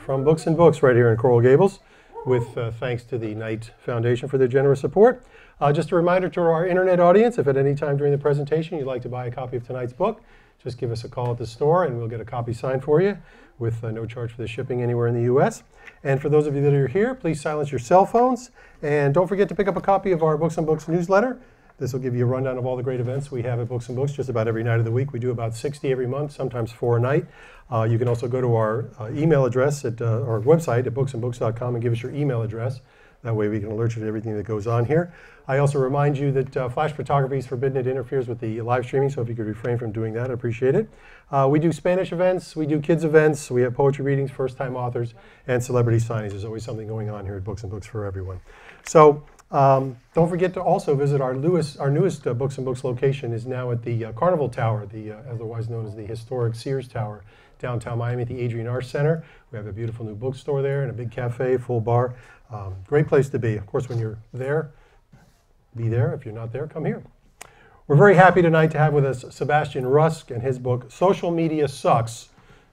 from Books and Books right here in Coral Gables, with thanks to the Knight Foundation for their generous support. Just a reminder to our internet audience, if at any time during the presentation you'd like to buy a copy of tonight's book, just give us a call at the store and we'll get a copy signed for you with no charge for the shipping anywhere in the U.S. And for those of you that are here, please silence your cell phones. And don't forget to pick up a copy of our Books and Books newsletter. This will give you a rundown of all the great events we have at Books and Books just about every night of the week. We do about 60 every month, sometimes 4 a night. You can also go to our email address at our website at booksandbooks.com and give us your email address. That way we can alert you to everything that goes on here. I also remind you that flash photography is forbidden. It interferes with the live streaming, so if you could refrain from doing that, I'd appreciate it. We do Spanish events, we do kids events, we have poetry readings, first-time authors, and celebrity signings. There's always something going on here at Books and Books for everyone. So don't forget to also visit our newest Books and Books location is now at the Carnival Tower, otherwise known as the historic Sears Tower, downtown Miami at the Adrian Arts Center. We have a beautiful new bookstore there and a big cafe, full bar. Great place to be. Of course, when you're there, be there. If you're not there, come here. We're very happy tonight to have with us Sebastian Rusk and his book, Social Media Sucks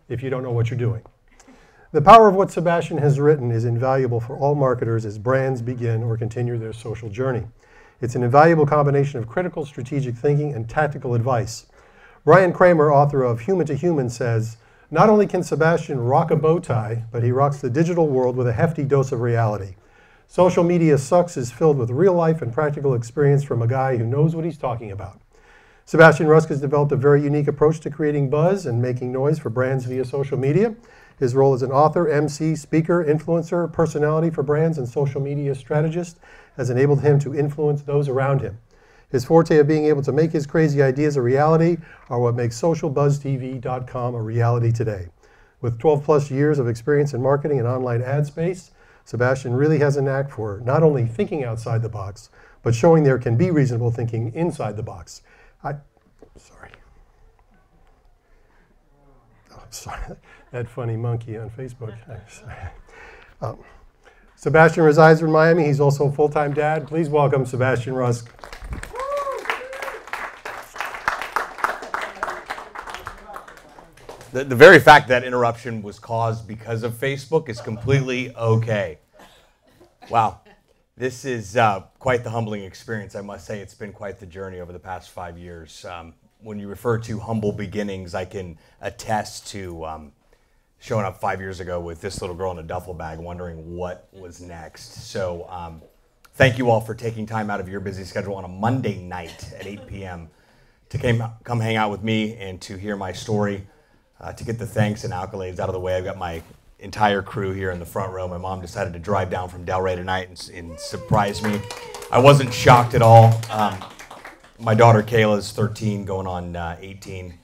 If You Don't Know What You're Doing. The power of what Sebastian has written is invaluable for all marketers as brands begin or continue their social journey. It's an invaluable combination of critical strategic thinking and tactical advice. Brian Kramer, author of Human to Human, says, not only can Sebastian rock a bow tie, but he rocks the digital world with a hefty dose of reality. Social Media Sucks is filled with real life and practical experience from a guy who knows what he's talking about. Sebastian Rusk has developed a very unique approach to creating buzz and making noise for brands via social media. His role as an author, MC, speaker, influencer, personality for brands, and social media strategist has enabled him to influence those around him. His forte of being able to make his crazy ideas a reality are what makes SocialBuzzTV.com a reality today. With 12 plus years of experience in marketing and online ad space, Sebastian really has a knack for not only thinking outside the box, but showing there can be reasonable thinking inside the box. Sorry. That funny monkey on Facebook. Sebastian resides in Miami. He's also a full-time dad. Please welcome Sebastian Rusk. The very fact that interruption was caused because of Facebook is completely okay. Wow. This is quite the humbling experience, I must say. It's been quite the journey over the past 5 years. When you refer to humble beginnings, I can attest to showing up 5 years ago with this little girl in a duffel bag wondering what was next. So thank you all for taking time out of your busy schedule on a Monday night at 8 p.m. to come hang out with me and to hear my story. To get the thanks and accolades out of the way, I've got my entire crew here in the front row. My mom decided to drive down from Delray tonight and surprise me. I wasn't shocked at all. My daughter Kayla's 13, going on 18.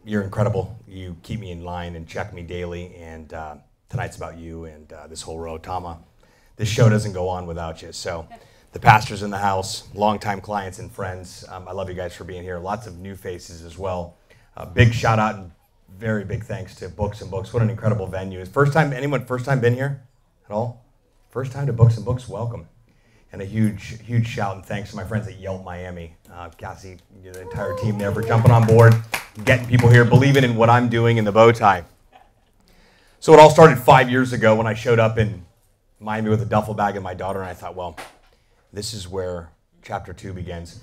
You're incredible. You keep me in line and check me daily, and tonight's about you and this whole row. Tama, this show doesn't go on without you. So the pastors in the house, longtime clients and friends, I love you guys for being here. Lots of new faces as well. Big shout out and very big thanks to Books and Books. What an incredible venue. First time been here at all? First time to Books and Books, welcome. And a huge shout and thanks to my friends at Yelp Miami. Cassie, the entire team there for jumping on board, getting people here, believing in what I'm doing in the bow tie. So it all started 5 years ago when I showed up in Miami with a duffel bag and my daughter, and I thought, well, this is where chapter 2 begins.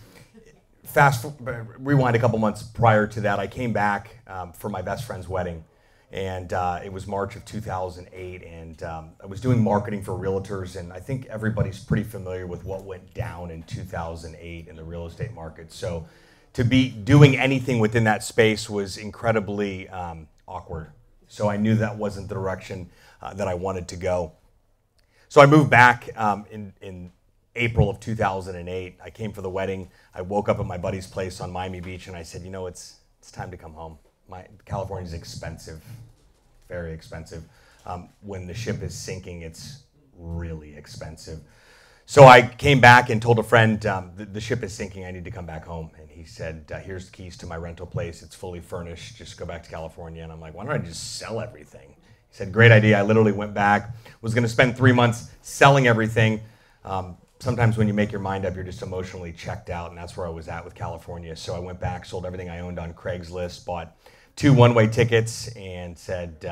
Rewind a couple months prior to that, I came back for my best friend's wedding, and it was March of 2008, and I was doing marketing for realtors, and I think everybody's pretty familiar with what went down in 2008 in the real estate market. So to be doing anything within that space was incredibly awkward. So I knew that wasn't the direction that I wanted to go. So I moved back in April of 2008. I came for the wedding. I woke up at my buddy's place on Miami Beach and I said, you know, it's time to come home. California's expensive, very expensive. When the ship is sinking, it's really expensive. So I came back and told a friend, the ship is sinking, I need to come back home. And he said, here's the keys to my rental place. It's fully furnished, just go back to California. And I'm like, why don't I just sell everything? He said, great idea. I literally went back, was gonna spend 3 months selling everything. Sometimes when you make your mind up, you're just emotionally checked out, and that's where I was at with California. So I went back, sold everything I owned on Craigslist, bought 2 one-way tickets, and said,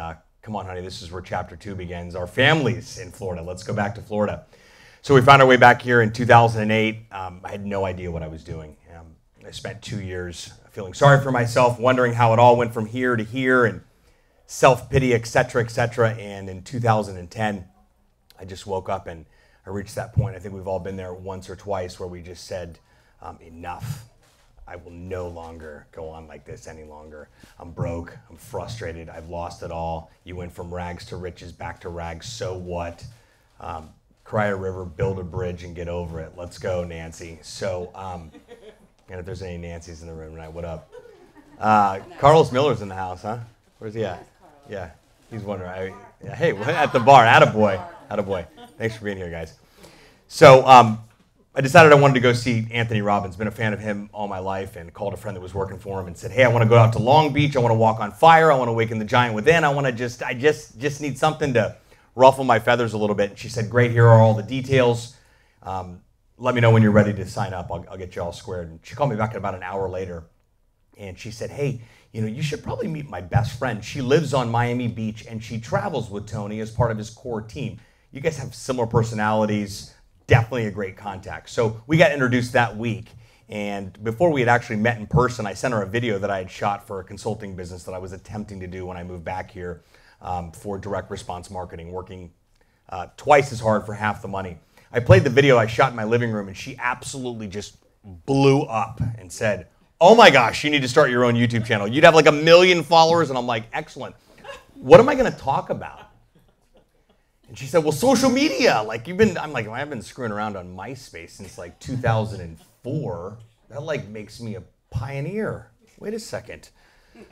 come on, honey, this is where chapter 2 begins. Our family's in Florida. Let's go back to Florida. So we found our way back here in 2008. I had no idea what I was doing. I spent 2 years feeling sorry for myself, wondering how it all went from here to here, and self-pity, et cetera, et cetera. And in 2010, I just woke up and I reached that point. I think we've all been there once or twice where we just said, enough. I will no longer go on like this any longer. I'm broke. I'm frustrated. I've lost it all. You went from rags to riches, back to rags. So what? Cry a river, build a bridge, and get over it. Let's go, Nancy. So, and if there's any Nancys in the room tonight, what up? Carlos Miller's in the house, huh? Where's he at? Yeah, he's wondering. Hey, at the bar. Attaboy. Attaboy. Thanks for being here, guys. So I decided I wanted to go see Anthony Robbins. Been a fan of him all my life, and called a friend that was working for him and said, hey, I want to go out to Long Beach. I want to walk on fire. I want to awaken the giant within. I just need something to ruffle my feathers a little bit. And she said, great, here are all the details. Let me know when you're ready to sign up. I'll get you all squared. And she called me back about an hour later, and she said, hey, you should probably meet my best friend. She lives on Miami Beach, and she travels with Tony as part of his core team. You guys have similar personalities, definitely a great contact. So we got introduced that week, and before we had actually met in person, I sent her a video that I had shot for a consulting business that I was attempting to do when I moved back here for direct response marketing, working twice as hard for half the money. I played the video I shot in my living room, and she absolutely just blew up and said, oh my gosh, you need to start your own YouTube channel. You'd have like 1 million followers. And I'm like, excellent. What am I going to talk about? And she said, well, social media. Like I'm like, well, I've been screwing around on MySpace since like 2004. That like makes me a pioneer. Wait a second.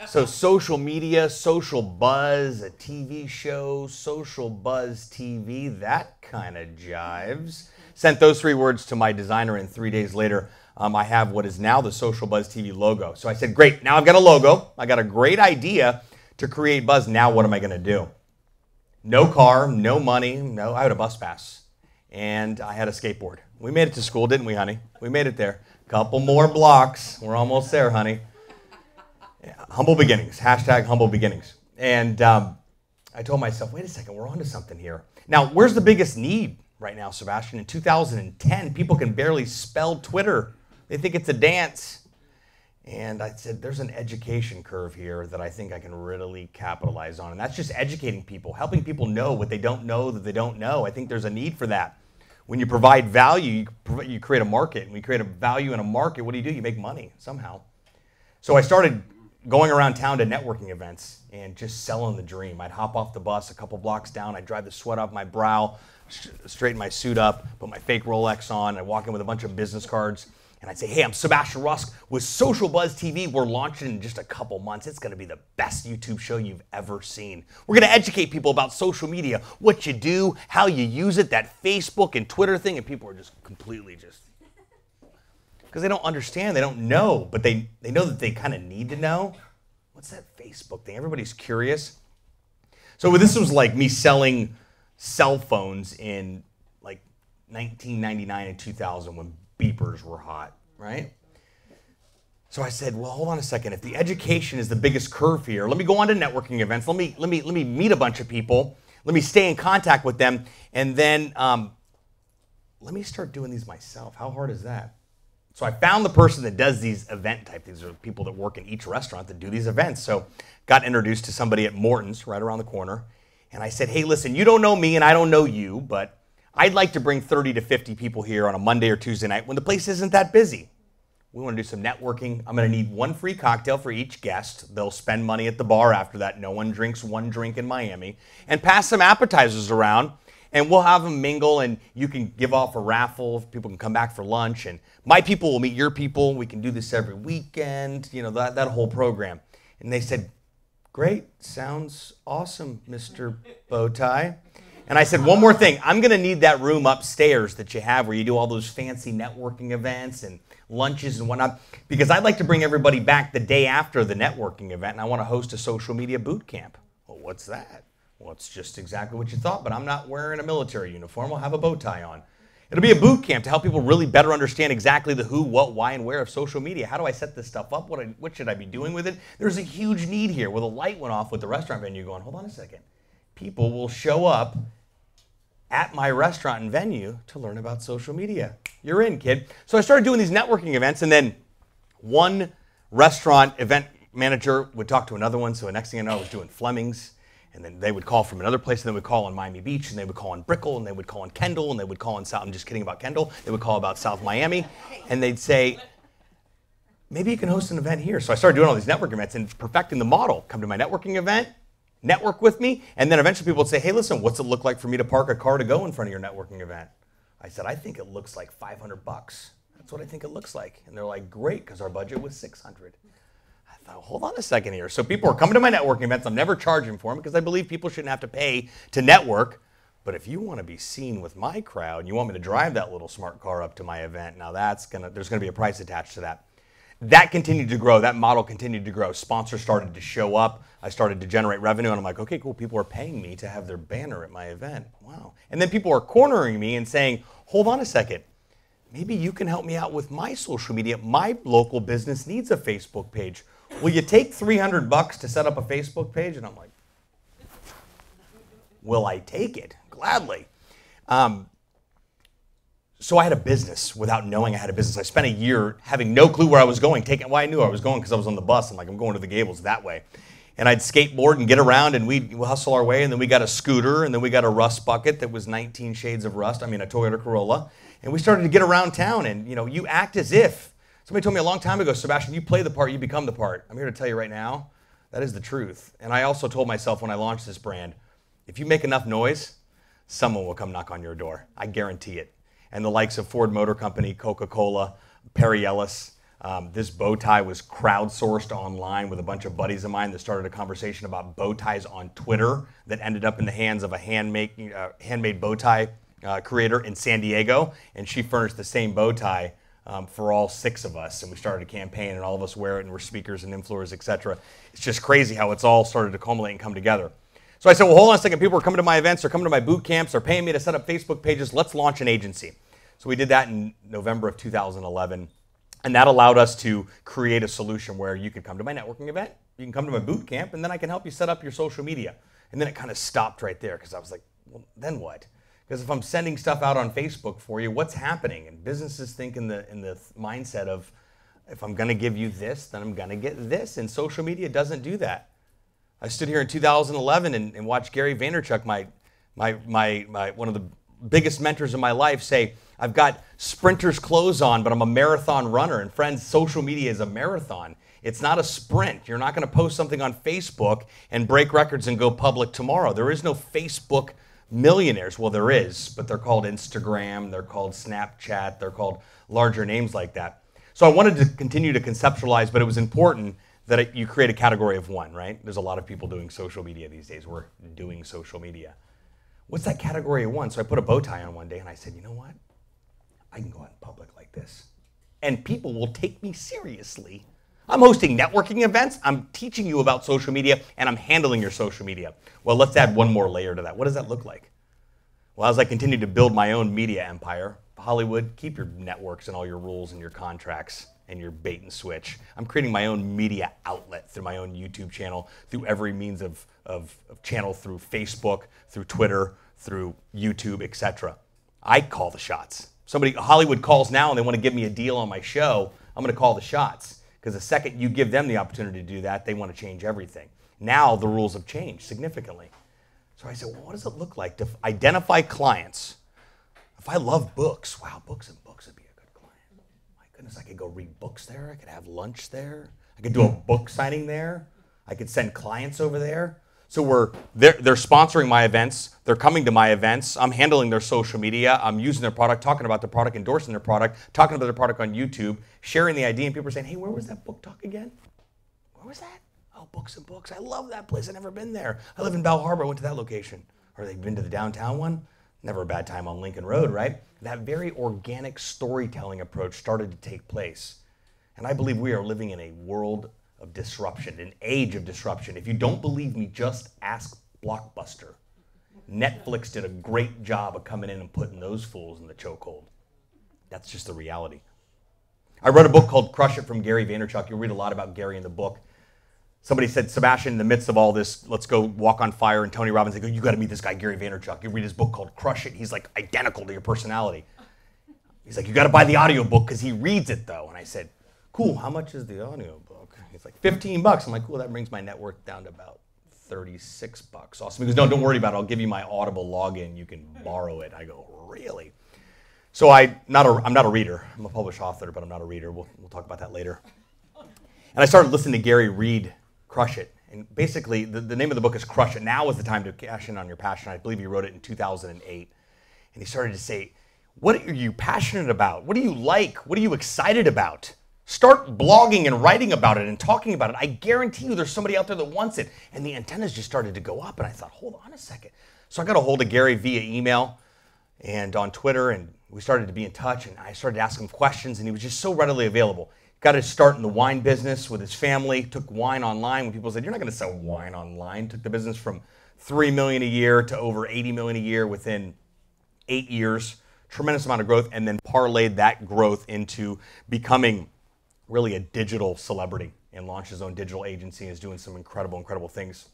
So social media, social buzz, a TV show, SocialBuzzTV, that kind of jives. Sent those 3 words to my designer, and 3 days later, I have what is now the SocialBuzzTV logo. So I said, great, now I've got a logo. I got a great idea to create buzz. Now what am I going to do? No car, no money, I had a bus pass, and I had a skateboard. We made it to school, didn't we, honey? We made it there. Couple more blocks. We're almost there, honey. Humble beginnings, hashtag humble beginnings. And I told myself, wait a second, we're onto something here. Now, where's the biggest need right now, Sebastian? In 2010, people can barely spell Twitter. They think it's a dance. And I said, there's an education curve here that I think I can really capitalize on. And that's just educating people, helping people know what they don't know that they don't know. I think there's a need for that. When you provide value, you create a market. And we create a value in a market, what do? You make money somehow. So I started going around town to networking events and just selling the dream. I'd hop off the bus a couple blocks down. I'd drive the sweat off my brow, straighten my suit up, put my fake Rolex on. I'd walk in with a bunch of business cards. And I'd say, hey, I'm Sebastian Rusk with SocialBuzzTV. We're launching in just a couple months. It's going to be the best YouTube show you've ever seen. We're going to educate people about social media, what you do, how you use it, that Facebook and Twitter thing. And people are just completely because they don't understand, they don't know, but they know that they kind of need to know. What's that Facebook thing? Everybody's curious. So this was like me selling cell phones in like 1999 and 2000 when beepers were hot, right? So I said, well, hold on a second. If the education is the biggest curve here, let me go on to networking events. Let me meet a bunch of people. Let me stay in contact with them, and then let me start doing these myself. How hard is that? So I found the person that does these event type. These are people that work in each restaurant that do these events. So got introduced to somebody at Morton's right around the corner. And I said, hey, listen, you don't know me and I don't know you, but I'd like to bring 30 to 50 people here on a Monday or Tuesday night when the place isn't that busy. We want to do some networking. I'm going to need 1 free cocktail for each guest. They'll spend money at the bar after that. No one drinks 1 drink in Miami. And pass some appetizers around. And we'll have them mingle, and you can give off a raffle. People can come back for lunch, and my people will meet your people. We can do this every weekend, that whole program. And they said, great, sounds awesome, Mr. Bowtie. And I said, one more thing. I'm going to need that room upstairs that you have where you do all those fancy networking events and lunches and whatnot, because I'd like to bring everybody back the day after the networking event, and I want to host a social media boot camp. Well, what's that? Well, it's just exactly what you thought, but I'm not wearing a military uniform. I'll have a bow tie on. It'll be a boot camp to help people really better understand exactly the who, what, why, and where of social media. How do I set this stuff up? What should I be doing with it? There's a huge need here. Well, the light went off with the restaurant venue going, hold on a second. people will show up at my restaurant and venue to learn about social media. You're in, kid. So I started doing these networking events, and then one restaurant event manager would talk to another one. So the next thing I know, I was doing Fleming's, and then they would call from another place, and they would call in Miami Beach, and they would call in Brickell, and they would call in Kendall, and they would call in South, I'm just kidding about Kendall, they would call about South Miami, and they'd say, maybe you can host an event here. So I started doing all these networking events and perfecting the model. Come to my networking event, network with me, and then eventually people would say, hey, listen, what's it look like for me to park a car to go in front of your networking event? I said, I think it looks like $500. That's what I think it looks like. And they're like, great, because our budget was $600. I thought, hold on a second here. So people are coming to my networking events. I'm never charging for them because I believe people shouldn't have to pay to network. But if you want to be seen with my crowd, and you want me to drive that little smart car up to my event, now there's going to be a price attached to that. That continued to grow. That model continued to grow. Sponsors started to show up. I started to generate revenue, and I'm like, okay, cool. People are paying me to have their banner at my event. Wow. And then people are cornering me and saying, hold on a second. Maybe you can help me out with my social media. My local business needs a Facebook page. Will you take $300 to set up a Facebook page? And I'm like, will I take it? Gladly. So I had a business without knowing I had a business. I spent a year having no clue where I was going. I knew I was going because I was on the bus. I'm like, I'm going to the Gables that way. And I'd skateboard and get around, and we'd hustle our way. And then we got a scooter, and then we got a rust bucket that was 19 shades of rust. I mean, a Toyota Corolla. And we started to get around town, and you act as if. Somebody told me a long time ago, Sebastian, you play the part, you become the part. I'm here to tell you right now, that is the truth. And I also told myself when I launched this brand, if you make enough noise, someone will come knock on your door. I guarantee it. And the likes of Ford Motor Company, Coca-Cola, Perry Ellis. This bow tie was crowdsourced online with a bunch of buddies of mine that started a conversation about bow ties on Twitter that ended up in the hands of a handmade bow tie creator in San Diego. And she furnished the same bow tie for all 6 of us. And we started a campaign, and all of us wear it, and we're speakers and influencers, etc. It's just crazy how it's all started to culminate and come together. So I said, well, hold on a second. People are coming to my events. They're coming to my boot camps. They're paying me to set up Facebook pages. Let's launch an agency. So we did that in November of 2011. And that allowed us to create a solution where you could come to my networking event, you can come to my boot camp, and then I can help you set up your social media. And then it kind of stopped right there because I was like, well, then what? Because if I'm sending stuff out on Facebook for you, what's happening? And businesses think in the mindset of, if I'm going to give you this, then I'm going to get this. And social media doesn't do that. I stood here in 2011 and watched Gary Vaynerchuk, one of the biggest mentors in my life, say, I've got sprinter's clothes on, but I'm a marathon runner. And friends, social media is a marathon. It's not a sprint. You're not going to post something on Facebook and break records and go public tomorrow. There is no Facebook millionaires. Well, there is, but they're called Instagram, they're called Snapchat, they're called larger names like that. So I wanted to continue to conceptualize, but it was important that you create a category of one, right? There's a lot of people doing social media these days. We're doing social media. What's that category of one? So I put a bow tie on one day and I said, you know what? I can go out in public like this. And people will take me seriously. I'm hosting networking events, I'm teaching you about social media, and I'm handling your social media. Well, let's add one more layer to that. What does that look like? Well, as I continue to build my own media empire, Hollywood, keep your networks and all your rules and your contracts and your bait and switch. I'm creating my own media outlet through my own YouTube channel, through every means of channel, through Facebook, through Twitter, through YouTube, etc. I call the shots. Hollywood calls now and they want to give me a deal on my show, I'm going to call the shots. Because the second you give them the opportunity to do that, they want to change everything. Now the rules have changed significantly. So I said, well, what does it look like to identify clients? If I love books, wow, books would be a good client. My goodness, I could go read books there. I could have lunch there. I could do a book signing there. I could send clients over there. So they're sponsoring my events. They're coming to my events. I'm handling their social media. I'm using their product, talking about their product, endorsing their product, talking about their product on YouTube, sharing the idea, and people are saying, hey, where was that book talk again? Where was that? Oh, Books and Books. I love that place. I've never been there. I live in Bell Harbor. I went to that location. Or they've been to the downtown one? Never a bad time on Lincoln Road, right? That very organic storytelling approach started to take place. And I believe we are living in a world of disruption, an age of disruption. If you don't believe me, just ask Blockbuster. Netflix did a great job of coming in and putting those fools in the chokehold. That's just the reality. I wrote a book called Crush It from Gary Vaynerchuk. You'll read a lot about Gary in the book. somebody said, Sebastian, in the midst of all this, let's go walk on fire, and Tony Robbins, they go, you got to meet this guy, Gary Vaynerchuk. You read his book called Crush It. He's like identical to your personality. He's like, you got to buy the audiobook because he reads it though. And I said, cool, how much is the audiobook? He's like, $15. I'm like, cool, that brings my net worth down to about $36. Awesome. He goes, no, don't worry about it. I'll give you my Audible login. You can borrow it. I go, really? So I'm not a reader. I'm a published author, but I'm not a reader. We'll talk about that later. And I started listening to Gary read Crush It. And basically, the name of the book is Crush It. Now is the time to cash in on your passion. I believe he wrote it in 2008. And he started to say, what are you passionate about? What do you like? What are you excited about? Start blogging and writing about it and talking about it. I guarantee you there's somebody out there that wants it. And the antennas just started to go up. And I thought, hold on a second. So I got a hold of Gary via email and on Twitter. And we started to be in touch. And I started to ask him questions. And he was just so readily available. Got his start in the wine business with his family. Took wine online. When people said, you're not going to sell wine online. Took the business from $3 million a year to over $80 million a year within 8 years. Tremendous amount of growth. And then parlayed that growth into becoming really a digital celebrity and launched his own digital agency and is doing some incredible, incredible things.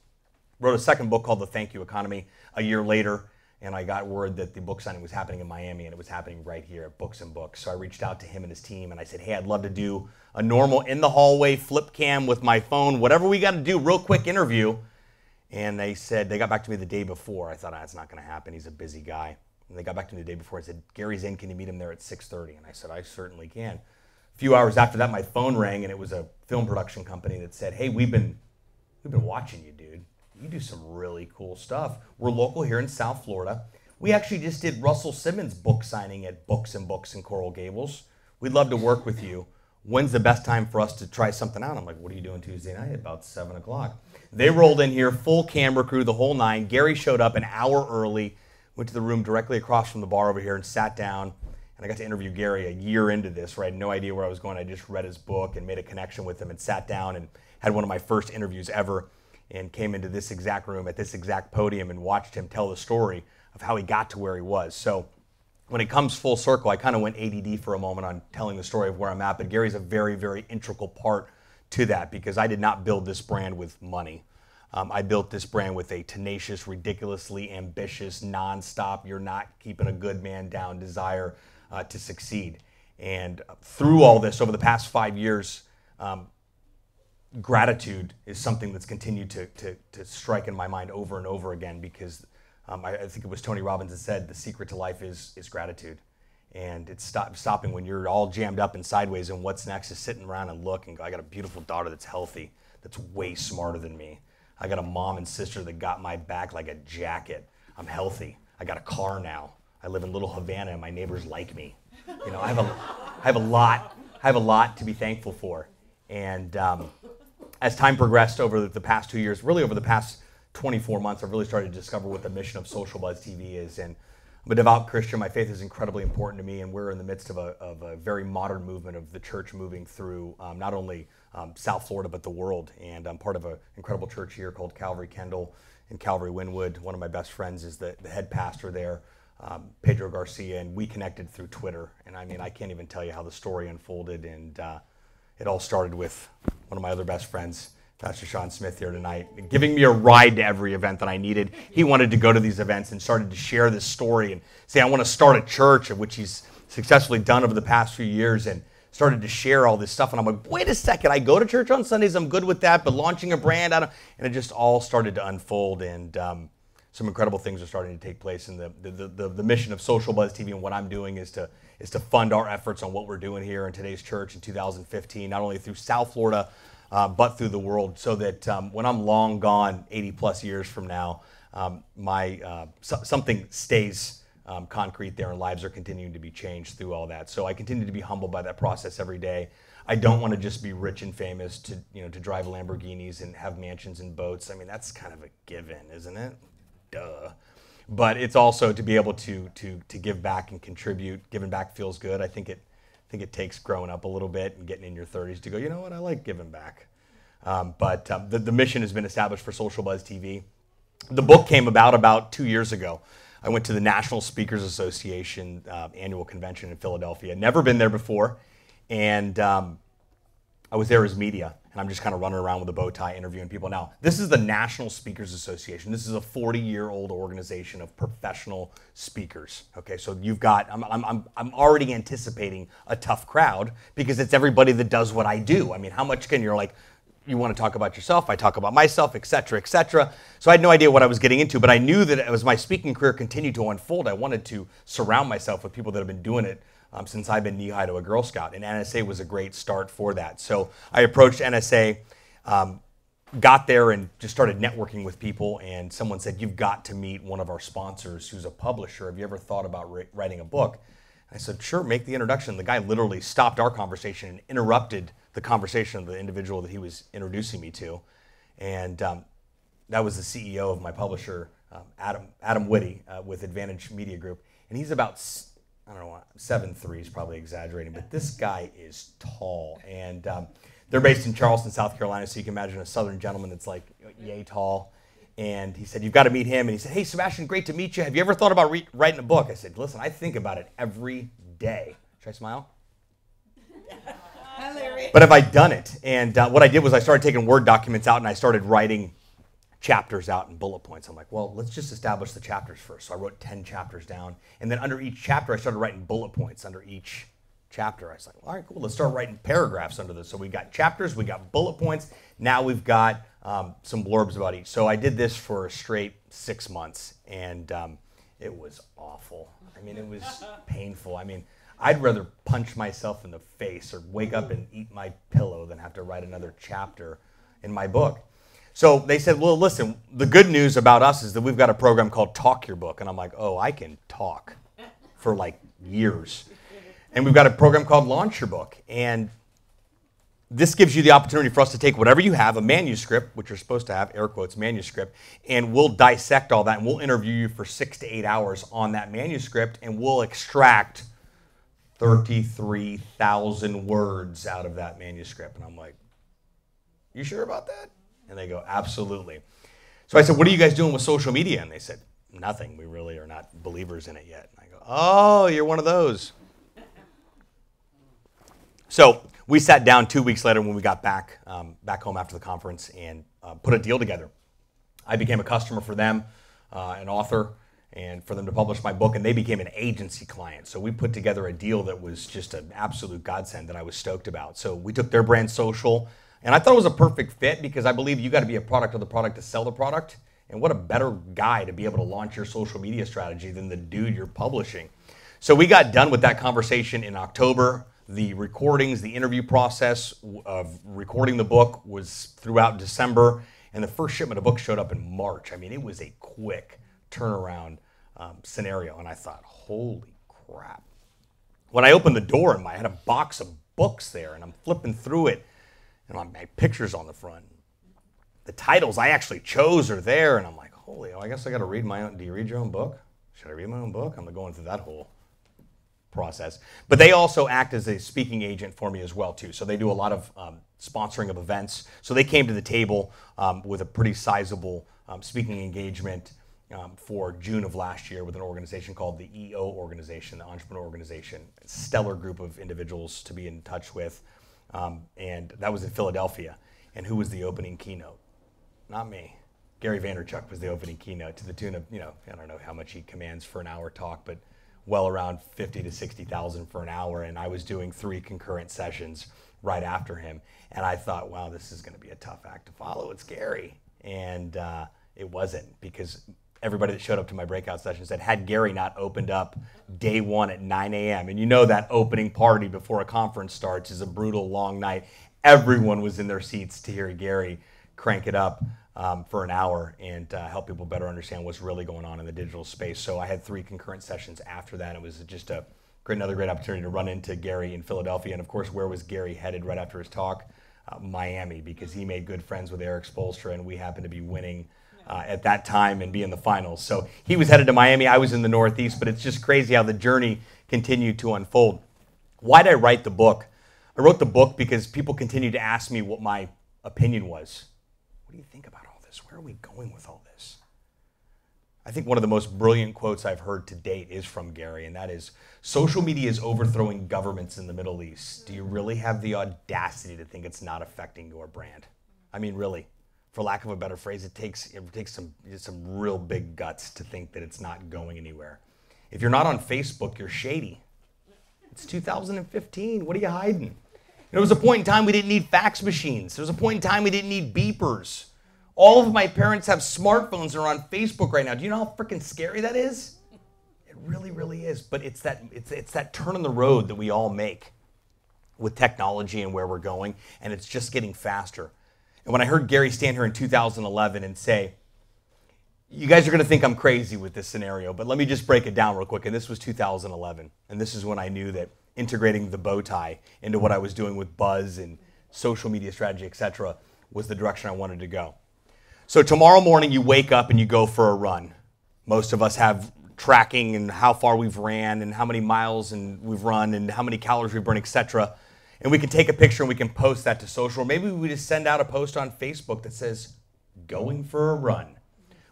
Wrote a second book called The Thank You Economy a year later, and I got word that the book signing was happening in Miami, and it was happening right here at Books and Books. So I reached out to him and his team, and I said, hey, I'd love to do a normal in-the-hallway flip cam with my phone, whatever we got to do, real quick interview. And they said, they got back to me the day before. I thought, that's not going to happen. He's a busy guy. And they got back to me the day before and said, Gary's in, can you meet him there at 6:30? And I said, I certainly can. A few hours after that, my phone rang, and it was a film production company that said, hey, we've been watching you, dude. You do some really cool stuff. We're local here in South Florida. We actually just did Russell Simmons' book signing at Books and Books in Coral Gables. We'd love to work with you. When's the best time for us to try something out? I'm like, what are you doing Tuesday night? About 7 o'clock. They rolled in here, full camera crew, the whole nine. Gary showed up an hour early, went to the room directly across from the bar over here and sat down. And I got to interview Gary a year into this, right? No idea where I was going. I just read his book and made a connection with him and sat down and had one of my first interviews ever and came into this exact room at this exact podium and watched him tell the story of how he got to where he was. So when it comes full circle, I kind of went ADD for a moment on telling the story of where I'm at, but Gary's a very, very integral part to that because I did not build this brand with money. I built this brand with a tenacious, ridiculously ambitious, nonstop, you're not keeping a good man down desire to succeed. And through all this, over the past 5 years, gratitude is something that's continued to strike in my mind over and over again because I think it was Tony Robbins that said the secret to life is gratitude. And it's stopping when you're all jammed up and sideways and what's next is sitting around and look and go, I got a beautiful daughter that's healthy, that's way smarter than me. I got a mom and sister that got my back like a jacket. I'm healthy. I got a car now. I live in Little Havana and my neighbors like me. You know, I have a lot to be thankful for. And as time progressed over the past 2 years, really over the past 24 months, I've really started to discover what the mission of SocialBuzzTV is. And I'm a devout Christian. My faith is incredibly important to me, and we're in the midst of a very modern movement of the church moving through not only South Florida, but the world. And I'm part of an incredible church here called Calvary Kendall and Calvary Wynwood. One of my best friends is the head pastor there, Pedro Garcia, and we connected through Twitter. And I mean, I can't even tell you how the story unfolded. And it all started with one of my other best friends, Pastor Sean Smith, here tonight, giving me a ride to every event that I needed. He wanted to go to these events and started to share this story and say, I want to start a church, of which he's successfully done over the past few years, and started to share all this stuff. And I'm like, wait a second, I go to church on Sundays, I'm good with that, but launching a brand, and it just all started to unfold, and some incredible things are starting to take place. And the mission of SocialBuzzTV and what I'm doing is to fund our efforts on what we're doing here in today's church in 2015, not only through South Florida, but through the world, so that when I'm long gone, 80 plus years from now, something stays concrete there and lives are continuing to be changed through all that. So I continue to be humbled by that process every day. I don't want to just be rich and famous to drive Lamborghinis and have mansions and boats. I mean, that's kind of a given, isn't it? Duh. But it's also to be able to give back and contribute. Giving back feels good. I think it takes growing up a little bit and getting in your 30s to go, you know what, I like giving back. But the mission has been established for SocialBuzzTV. The book came about 2 years ago. I went to the National Speakers Association annual convention in Philadelphia. Never been there before. And I was there as media, and I'm just kind of running around with a bow tie interviewing people. Now, this is the National Speakers Association. This is a 40-year-old organization of professional speakers. Okay, so you've got, I'm already anticipating a tough crowd because it's everybody that does what I do. I mean, how much can you're like, you want to talk about yourself, I talk about myself, et cetera, et cetera. So I had no idea what I was getting into, but I knew that as my speaking career continued to unfold, I wanted to surround myself with people that have been doing it since I've been knee-high to a Girl Scout, and NSA was a great start for that. So I approached NSA, got there and just started networking with people, and someone said, you've got to meet one of our sponsors who's a publisher. Have you ever thought about writing a book? And I said, sure, make the introduction. The guy literally stopped our conversation and interrupted the conversation of the individual that he was introducing me to. And that was the CEO of my publisher, Adam Whitty, with Advantage Media Group. And he's about, I don't know, 7'3" is probably exaggerating, but this guy is tall. And they're based in Charleston, South Carolina, so you can imagine a Southern gentleman that's like yay tall. And he said, you've got to meet him. And he said, hey, Sebastian, great to meet you. Have you ever thought about writing a book? I said, listen, I think about it every day. Should I smile? But have I done it? And what I did was I started taking Word documents out and I started writing chapters out in bullet points. I'm like, well, let's just establish the chapters first. So I wrote 10 chapters down. And then under each chapter, I started writing bullet points under each chapter. I was like, all right, cool. Let's start writing paragraphs under this. So we got chapters, we got bullet points. Now we've got some blurbs about each. So I did this for a straight 6 months, and it was awful. I mean, it was painful. I mean, I'd rather punch myself in the face or wake up and eat my pillow than have to write another chapter in my book. So they said, well, listen, the good news about us is that we've got a program called Talk Your Book. And I'm like, oh, I can talk for like years. And we've got a program called Launch Your Book. And this gives you the opportunity for us to take whatever you have, a manuscript, which you're supposed to have, air quotes, manuscript, and we'll dissect all that and we'll interview you for 6 to 8 hours on that manuscript, and we'll extract 33,000 words out of that manuscript. And I'm like, you sure about that? And they go, absolutely. So I said, what are you guys doing with social media? And they said, nothing. We really are not believers in it yet. And I go, oh, you're one of those. So we sat down 2 weeks later when we got back home after the conference and put a deal together. I became a customer for them, an author, and for them to publish my book, and they became an agency client. So we put together a deal that was just an absolute godsend that I was stoked about. So we took their brand social, and I thought it was a perfect fit because I believe you got to be a product of the product to sell the product. And what a better guy to be able to launch your social media strategy than the dude you're publishing. So we got done with that conversation in October. The recordings, the interview process of recording the book was throughout December, and the first shipment of books showed up in March. I mean, it was a quick turnaround scenario, and I thought, holy crap. When I opened the door, I had a box of books there, and I'm flipping through it, and my picture's on the front. The titles I actually chose are there, and I'm like, holy, I guess I got to read my own. Do you read your own book? Should I read my own book? I'm going through that whole process. But they also act as a speaking agent for me as well, too. So they do a lot of sponsoring of events. So they came to the table with a pretty sizable speaking engagement for June of last year with an organization called the EO organization, the Entrepreneur Organization. A stellar group of individuals to be in touch with. And that was in Philadelphia. And who was the opening keynote? Not me. Gary Vaynerchuk was the opening keynote to the tune of, I don't know how much he commands for an hour talk, but well around 50 to 60,000 for an hour. And I was doing 3 concurrent sessions right after him. And I thought, wow, this is going to be a tough act to follow. It's Gary. And it wasn't, because everybody that showed up to my breakout session said, had Gary not opened up day 1 at 9 a.m., and that opening party before a conference starts is a brutal long night. Everyone was in their seats to hear Gary crank it up for an hour and help people better understand what's really going on in the digital space. So I had 3 concurrent sessions after that. It was just another great opportunity to run into Gary in Philadelphia. And of course, where was Gary headed right after his talk? Miami, because he made good friends with Eric Spoelstra, and we happened to be winning at that time and be in the finals. So he was headed to Miami. I was in the Northeast, but it's just crazy how the journey continued to unfold. Why did I write the book? I wrote the book because people continued to ask me what my opinion was. What do you think about all this? Where are we going with all this? I think one of the most brilliant quotes I've heard to date is from Gary, and that is, social media is overthrowing governments in the Middle East. Do you really have the audacity to think it's not affecting your brand? I mean, really, for lack of a better phrase, it takes some real big guts to think that it's not going anywhere. If you're not on Facebook, you're shady. It's 2015. What are you hiding? There was a point in time we didn't need fax machines. There was a point in time we didn't need beepers. All of my parents have smartphones and are on Facebook right now. Do you know how freaking scary that is? It really, really is. But it's that turn in the road that we all make with technology and where we're going, and it's just getting faster. And when I heard Gary stand here in 2011 and say, you guys are going to think I'm crazy with this scenario, but let me just break it down real quick. And this was 2011. And this is when I knew that integrating the bow tie into what I was doing with Buzz and social media strategy, etc., was the direction I wanted to go. So tomorrow morning you wake up and you go for a run. Most of us have tracking and how far we've ran and how many miles and we've run and how many calories we burn, etc. And we can take a picture and we can post that to social. Or maybe we just send out a post on Facebook that says, going for a run.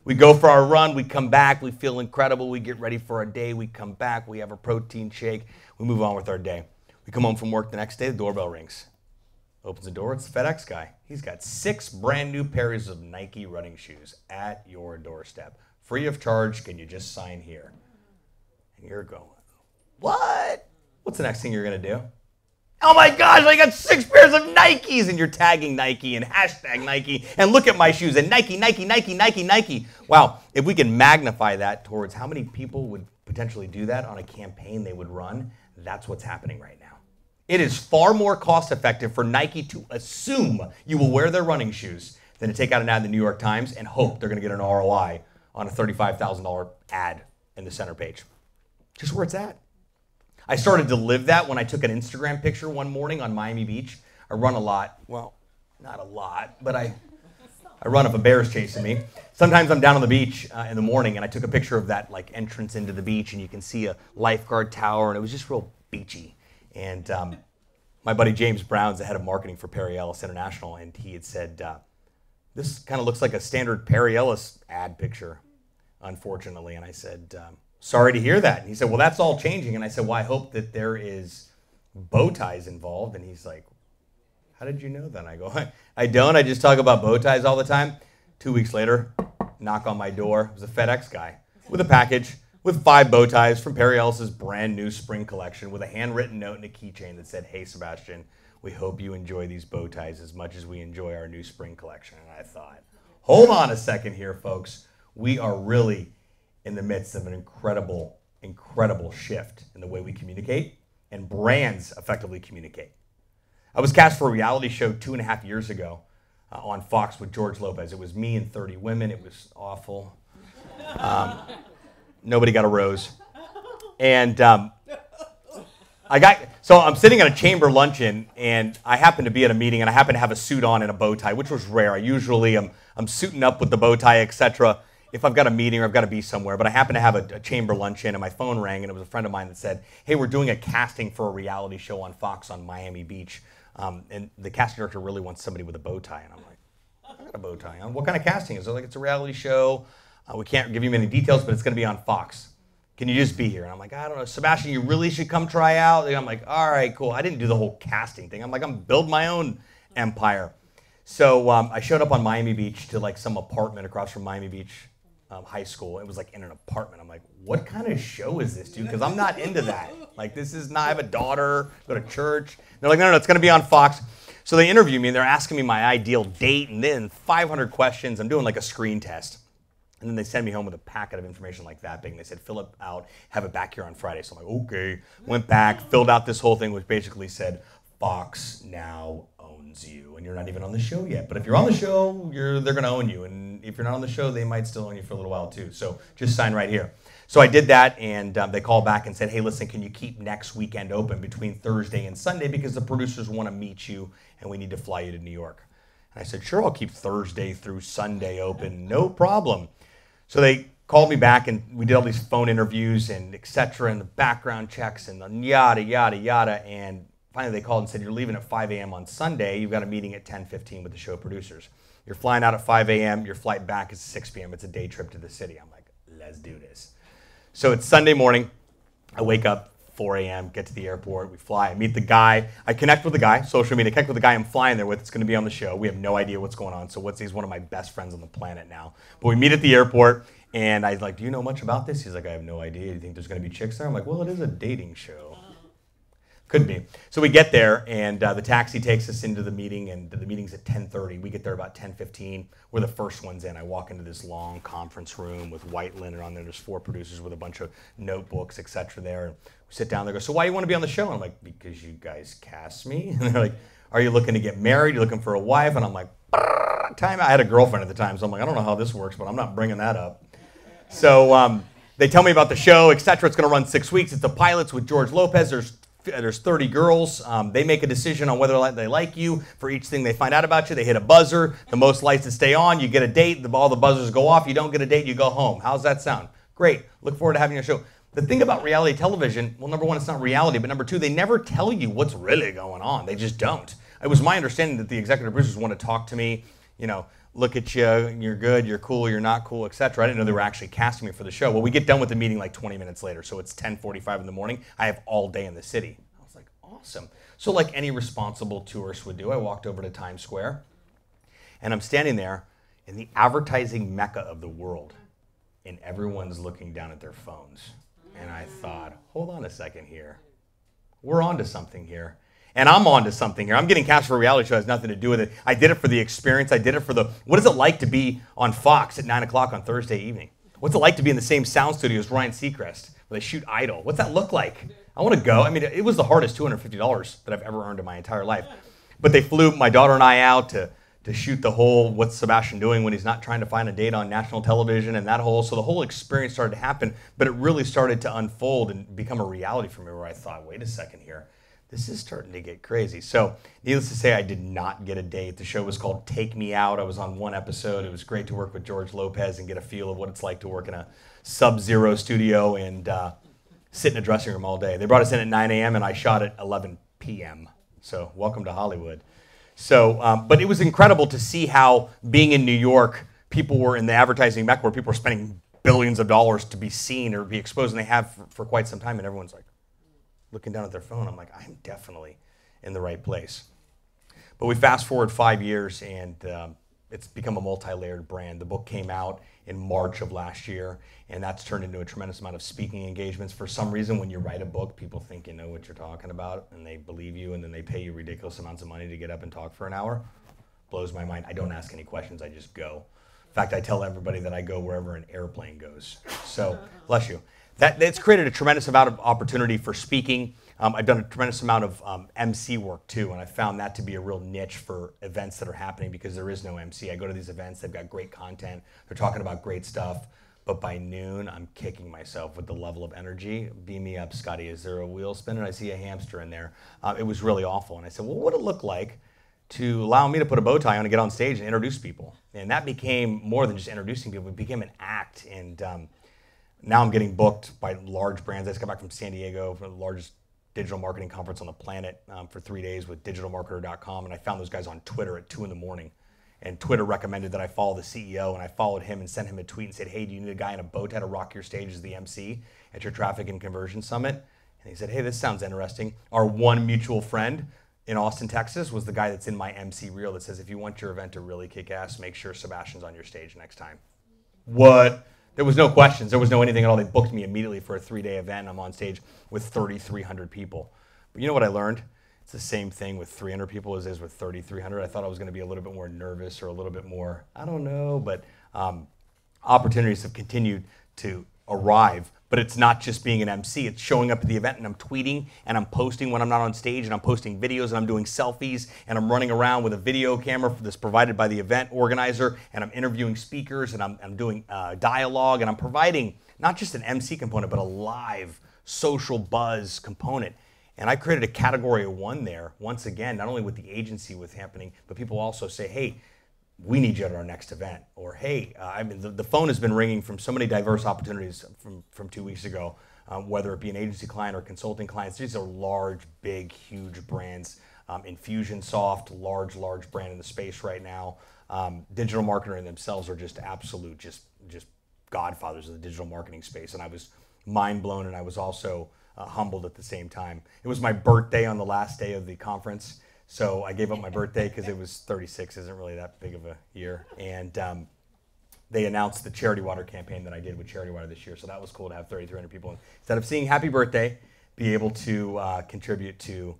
We go for our run, we come back, we feel incredible, we get ready for our day, we come back, we have a protein shake, we move on with our day. We come home from work the next day, the doorbell rings. Opens the door, it's the FedEx guy. He's got 6 brand new pairs of Nike running shoes at your doorstep. Free of charge, can you just sign here? And you're going, what? What's the next thing you're going to do? Oh my gosh, I got 6 pairs of Nikes, and you're tagging Nike and hashtag Nike, and look at my shoes, and Nike, Nike, Nike, Nike, Nike. Wow, if we can magnify that towards how many people would potentially do that on a campaign they would run, that's what's happening right now. It is far more cost effective for Nike to assume you will wear their running shoes than to take out an ad in the New York Times and hope they're going to get an ROI on a $35,000 ad in the center page. Just where it's at. I started to live that when I took an Instagram picture one morning on Miami Beach. I run a lot. Well, not a lot, but I run if a bear's chasing me. Sometimes I'm down on the beach in the morning, and I took a picture of that like entrance into the beach, and you can see a lifeguard tower, and it was just real beachy. And my buddy James Brown's the head of marketing for Perry Ellis International, and he had said, this kind of looks like a standard Perry Ellis ad picture, unfortunately. And I said, sorry to hear that. And he said, well, that's all changing. And I said, well, I hope that there is bow ties involved. And he's like, how did you know that? And I go, I don't. I just talk about bow ties all the time. 2 weeks later, knock on my door. It was a FedEx guy with a package with 5 bow ties from Perry Ellis's brand new spring collection with a handwritten note and a keychain that said, hey, Sebastian, we hope you enjoy these bow ties as much as we enjoy our new spring collection. And I thought, hold on a second here, folks. We are really in the midst of an incredible, incredible shift in the way we communicate and brands effectively communicate. I was cast for a reality show 2.5 years ago on Fox with George Lopez. It was me and 30 women. It was awful. Nobody got a rose. And so I'm sitting at a chamber luncheon, and I happen to be at a meeting, and I happen to have a suit on and a bow tie, which was rare. I usually I'm suiting up with the bow tie, etc., if I've got a meeting or I've got to be somewhere. But I happen to have a chamber luncheon, and my phone rang, and it was a friend of mine that said, hey, we're doing a casting for a reality show on Fox on Miami Beach, and the casting director really wants somebody with a bow tie. And I'm like, I got a bow tie on. What kind of casting is it? Like, it's a reality show. We can't give you many details, but it's going to be on Fox. Can you just be here? And I'm like, I don't know. Sebastian, you really should come try out. And I'm like, all right, cool. I didn't do the whole casting thing. I'm like, I'm building my own empire. So I showed up on Miami Beach to like some apartment across from Miami Beach High School. It was like in an apartment. I'm like, what kind of show is this, dude? Because I'm not into that. Like, this is not, I have a daughter, go to church. They're like, no, it's going to be on Fox. So they interview me, and they're asking me my ideal date, and then 500 questions. I'm doing like a screen test. And then they send me home with a packet of information like that big. And they said, fill it out, have it back here on Friday. So I'm like, okay. Went back, filled out this whole thing, which basically said, Fox now owns you. And you're not even on the show yet. But if you're on the show, they're going to own you. And if you're not on the show, they might still own you for a little while too. So just sign right here. So I did that, and they called back and said, hey, listen, can you keep next weekend open between Thursday and Sunday, because the producers want to meet you, and we need to fly you to New York. And I said, sure, I'll keep Thursday through Sunday open, no problem. So they called me back, and we did all these phone interviews and et cetera, and the background checks and the yada, yada, yada. And finally they called and said, you're leaving at 5 a.m. on Sunday. You've got a meeting at 10:15 with the show producers. You're flying out at 5 a.m. Your flight back is 6 p.m. It's a day trip to the city. I'm like, let's do this. So it's Sunday morning. I wake up 4 a.m., get to the airport, we fly, I meet the guy, I connect with the guy, social media, connect with the guy I'm flying there with, that's going to be on the show. We have no idea what's going on, so he's one of my best friends on the planet now. But we meet at the airport, and I was like, do you know much about this? He's like, I have no idea. Do you think there's going to be chicks there? I'm like, well, it is a dating show. Could be. So we get there, and the taxi takes us into the meeting, and the meeting's at 10:30. We get there about 10:15. We're the first ones in. I walk into this long conference room with white linen on there. There's 4 producers with a bunch of notebooks, et cetera there. And we sit down there, go, so why do you want to be on the show? And I'm like, because you guys cast me. And they're like, are you looking to get married? You're looking for a wife? And I'm like, time. I had a girlfriend at the time, so I'm like, I don't know how this works, but I'm not bringing that up. So they tell me about the show, et cetera. It's going to run 6 weeks. It's the pilots with George Lopez. There's 30 girls. They make a decision on whether they like you. For each thing they find out about you, they hit a buzzer. The most lights that stay on, you get a date. All the buzzers go off. You don't get a date, you go home. How's that sound? Great. Look forward to having your show. The thing about reality television, well, number one, it's not reality, but number two, they never tell you what's really going on. They just don't. It was my understanding that the executive producers want to talk to me, look at you, you're good, you're cool, you're not cool, etc. I didn't know they were actually casting me for the show. Well, we get done with the meeting like 20 minutes later, so it's 10:45 in the morning. I have all day in the city. I was like, awesome. So like any responsible tourist would do, I walked over to Times Square, and I'm standing there in the advertising mecca of the world, and everyone's looking down at their phones. And I thought, hold on a second here. We're on to something here. And I'm on to something here. I'm getting cast for a reality show. It has nothing to do with it. I did it for the experience. I did it for what is it like to be on Fox at 9 o'clock on Thursday evening? What's it like to be in the same sound studio as Ryan Seacrest, where they shoot Idol? What's that look like? I want to go. I mean, it was the hardest $250 that I've ever earned in my entire life. But they flew my daughter and I out to shoot the whole what's Sebastian doing when he's not trying to find a date on national television and so the whole experience started to happen, but it really started to unfold and become a reality for me where I thought, wait a second here. This is starting to get crazy. So needless to say, I did not get a date. The show was called Take Me Out. I was on one episode. It was great to work with George Lopez and get a feel of what it's like to work in a sub-zero studio and sit in a dressing room all day. They brought us in at 9 a.m. and I shot at 11 p.m. So welcome to Hollywood. So, but it was incredible to see how being in New York, people were in the advertising mecca where people were spending billions of dollars to be seen or be exposed, and they have for quite some time, and everyone's like, looking down at their phone. I'm like, I'm definitely in the right place. But we fast forward 5 years, and it's become a multi-layered brand. The book came out in March of last year, and that's turned into a tremendous amount of speaking engagements. For some reason, when you write a book, people think you know what you're talking about, and they believe you, and then they pay you ridiculous amounts of money to get up and talk for an hour. Blows my mind. I don't ask any questions. I just go. In fact, I tell everybody that I go wherever an airplane goes. So, bless you. It's created a tremendous amount of opportunity for speaking. I've done a tremendous amount of MC work too, and I found that to be a real niche for events that are happening because there is no MC. I go to these events, they've got great content, they're talking about great stuff, but by noon, I'm kicking myself with the level of energy. Beam me up, Scotty. Is there a wheel spinning? I see a hamster in there. It was really awful, and I said, well, what would it look like to allow me to put a bow tie on and get on stage and introduce people? And that became more than just introducing people. It became an act, and now I'm getting booked by large brands. I just got back from San Diego for the largest digital marketing conference on the planet for 3 days with digitalmarketer.com, and I found those guys on Twitter at 2 in the morning. And Twitter recommended that I follow the CEO, and I followed him and sent him a tweet and said, hey, do you need a guy in a bow tie to rock your stage as the MC at your Traffic and Conversion Summit? And he said, hey, this sounds interesting. Our one mutual friend in Austin, Texas was the guy that's in my MC reel that says, if you want your event to really kick ass, make sure Sebastian's on your stage next time. What? There was no questions. There was no anything at all. They booked me immediately for a 3-day event. I'm on stage with 3,300 people. But you know what I learned? It's the same thing with 300 people as it is with 3,300. I thought I was going to be a little bit more nervous or a little bit more, I don't know, but opportunities have continued to arrive. But it's not just being an MC. It's showing up at the event and I'm tweeting and I'm posting when I'm not on stage and I'm posting videos and I'm doing selfies and I'm running around with a video camera that's provided by the event organizer and I'm interviewing speakers and I'm doing dialogue and I'm providing not just an MC component but a live social buzz component. And I created a category of one there, once again, not only with the agency with happening, but people also say, hey, we need you at our next event. Or, hey, I mean, the phone has been ringing from so many diverse opportunities from 2 weeks ago, whether it be an agency client or consulting clients. These are large, big, huge brands. Infusionsoft, large brand in the space right now. Digital marketer in themselves are just absolute, just godfathers of the digital marketing space, and I was mind blown, and I was also humbled at the same time. It was my birthday on the last day of the conference, so I gave up my birthday because it was 36, isn't really that big of a year, and they announced the charity water campaign that I did with Charity Water this year, so that was cool to have 3,300 people. Instead of seeing happy birthday, be able to contribute to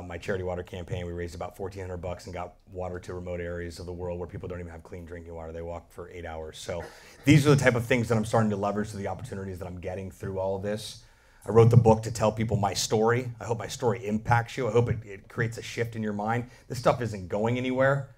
my charity water campaign. We raised about $1,400 and got water to remote areas of the world where people don't even have clean drinking water. They walk for 8 hours. So these are the type of things that I'm starting to leverage to the opportunities that I'm getting through all of this. I wrote the book to tell people my story. I hope my story impacts you. I hope it creates a shift in your mind. This stuff isn't going anywhere.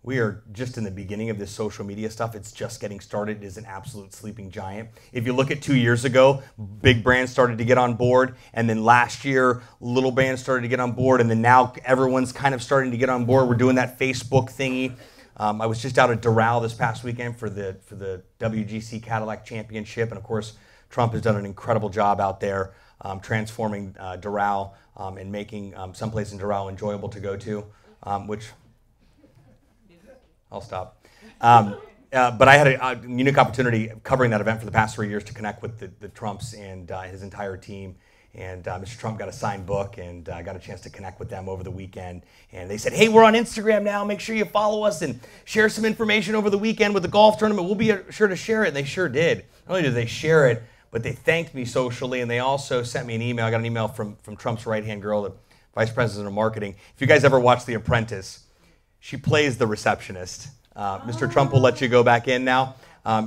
We are just in the beginning of this social media stuff. It's just getting started. It is an absolute sleeping giant. If you look at 2 years ago, big brands started to get on board, and then last year, little brands started to get on board, and then now everyone's kind of starting to get on board. We're doing that Facebook thingy. I was just out at Doral this past weekend for the WGC Cadillac Championship, and of course, Trump has done an incredible job out there transforming Doral and making someplace in Doral enjoyable to go to, which... I'll stop. But I had a unique opportunity covering that event for the past 3 years to connect with the Trumps and his entire team. And Mr. Trump got a signed book, and I got a chance to connect with them over the weekend. And they said, hey, we're on Instagram now. Make sure you follow us and share some information over the weekend with the golf tournament. We'll be sure to share it. And they sure did. Not only did they share it, but they thanked me socially, and they also sent me an email. I got an email from Trump's right-hand girl, the vice president of marketing. If you guys ever watched The Apprentice, she plays the receptionist. Mr. Trump will let you go back in now,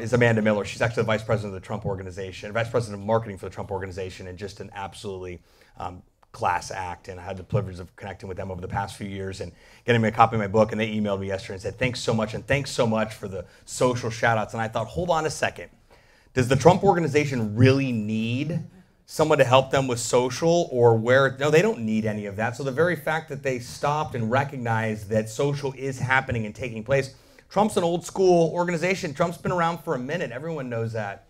is Amanda Miller. She's actually the vice president of the Trump organization, vice president of marketing for the Trump organization, and just an absolutely class act. And I had the privilege of connecting with them over the past few years and getting me a copy of my book. And they emailed me yesterday and said, thanks so much, and thanks so much for the social shout-outs. And I thought, hold on a second. Does the Trump organization really need someone to help them with social, or where? No, they don't need any of that. So the very fact that they stopped and recognized that social is happening and taking place. Trump's an old school organization. Trump's been around for a minute. Everyone knows that.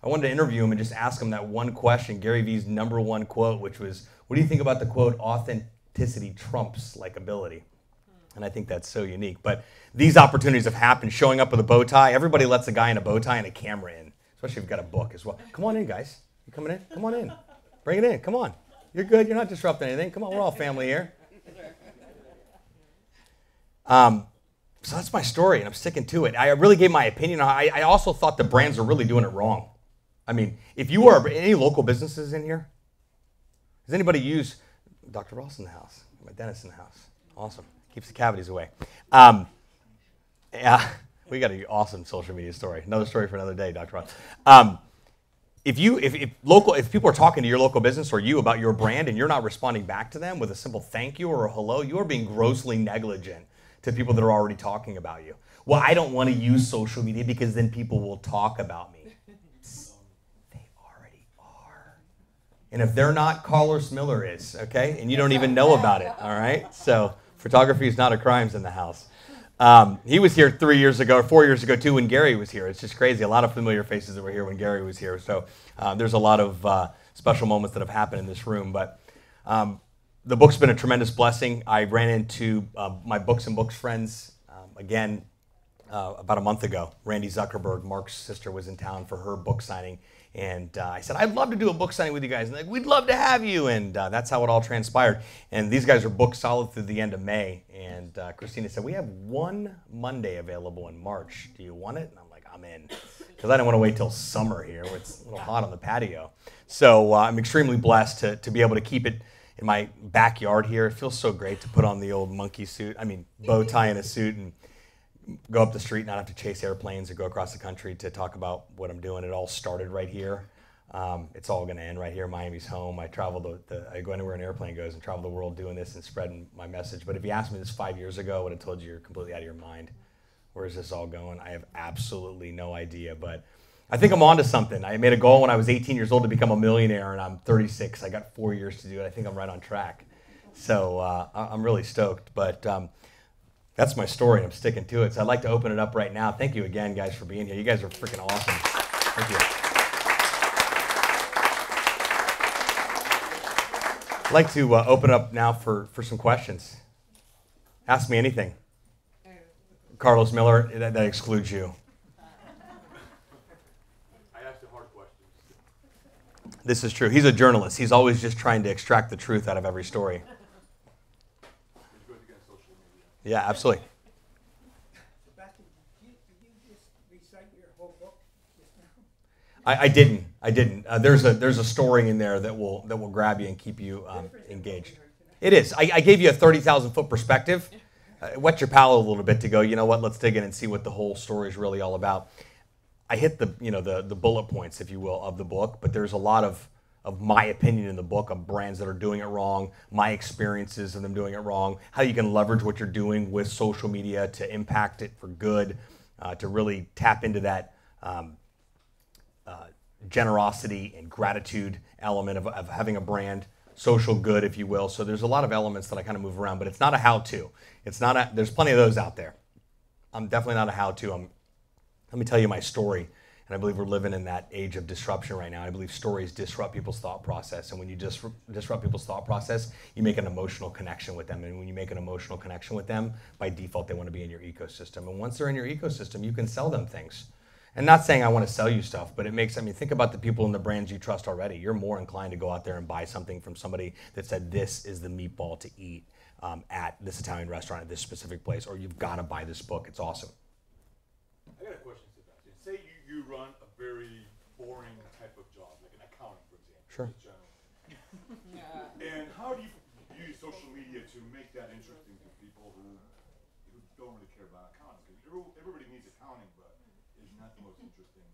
I wanted to interview him and just ask him that one question, Gary Vee's #1 quote, which was, what do you think about the quote, authenticity trumps likability? And I think that's so unique. But these opportunities have happened, showing up with a bow tie. Everybody lets a guy in a bow tie and a camera in, especially if you've got a book as well. Come on in, guys. You coming in? Come on in. Bring it in. Come on. You're good. You're not disrupting anything. Come on. We're all family here. So that's my story, and I'm sticking to it. I really gave my opinion. I also thought the brands are really doing it wrong. I mean, if you are any local businesses in here, does anybody use Dr. Ross in the house? My dentist in the house. Awesome. Keeps the cavities away. Yeah, we got an awesome social media story. Another story for another day, Dr. Ross. If people are talking to your local business or you about your brand and you're not responding back to them with a simple thank you or a hello, you are being grossly negligent to people that are already talking about you. Well, I don't want to use social media because then people will talk about me. Psst, they already are. And if they're not, Carlos Miller is, okay? And you don't even know about it, all right? So photography is not a crime in the house. He was here 3 years ago, or 4 years ago too, when Gary was here. It's just crazy. A lot of familiar faces that were here when Gary was here. So there's a lot of special moments that have happened in this room. But the book's been a tremendous blessing. I ran into my Books and Books friends again about a month ago. Randy Zuckerberg, Mark's sister, was in town for her book signing. And I said, I'd love to do a book signing with you guys. And they're like, we'd love to have you. And that's how it all transpired. And these guys are booked solid through the end of May. And Christina said, we have one Monday available in March. Do you want it? And I'm like, I'm in. Because I didn't want to wait till summer here where it's a little hot on the patio. So I'm extremely blessed to be able to keep it in my backyard here. It feels so great to put on the old monkey suit. I mean, bow tie and a suit and go up the street and not have to chase airplanes or go across the country to talk about what I'm doing. It all started right here. It's all going to end right here. Miami's home. I travel I go anywhere an airplane goes and travel the world doing this and spreading my message. But if you asked me this 5 years ago, I would have told you you're completely out of your mind. Where is this all going? I have absolutely no idea. But I think I'm onto something. I made a goal when I was 18 years old to become a millionaire, and I'm 36. I got 4 years to do it. I think I'm right on track. So I'm really stoked. But that's my story, and I'm sticking to it. So I'd like to open it up right now. Thank you again, guys, for being here. You guys are freaking awesome. Thank you. I'd like to open up now for some questions. Ask me anything. Carlos Miller, that excludes you. This is true. He's a journalist. He's always just trying to extract the truth out of every story. Yeah, absolutely. Sebastian, did you just recite your whole book just now? I didn't. There's a story in there that will grab you and keep you engaged. It is. I gave you a 30,000-foot perspective. Whet your palate a little bit to go, you know what, let's dig in and see what the whole story is really all about. I hit the bullet points, if you will, of the book, but there's a lot of my opinion in the book of brands that are doing it wrong, my experiences of them doing it wrong, how you can leverage what you're doing with social media to impact it for good, to really tap into that generosity and gratitude element of having a brand, social good, if you will. So there's a lot of elements that I kind of move around, but it's not a how-to. There's plenty of those out there. I'm definitely not a how-to. Let me tell you my story. And I believe we're living in that age of disruption right now. I believe stories disrupt people's thought process. And when you disrupt people's thought process, you make an emotional connection with them. And when you make an emotional connection with them, by default, they want to be in your ecosystem. And once they're in your ecosystem, you can sell them things. And not saying I want to sell you stuff, but think about the people and the brands you trust already. You're more inclined to go out there and buy something from somebody that said, this is the meatball to eat at this Italian restaurant at this specific place, or you've got to buy this book. It's awesome. I got a question, Sebastian. Say you run a very boring type of job, like an accounting, for example. Sure. And how do you use social media to make that interesting to people who don't really care about accounting? Because everybody needs accounting, but it's not the most interesting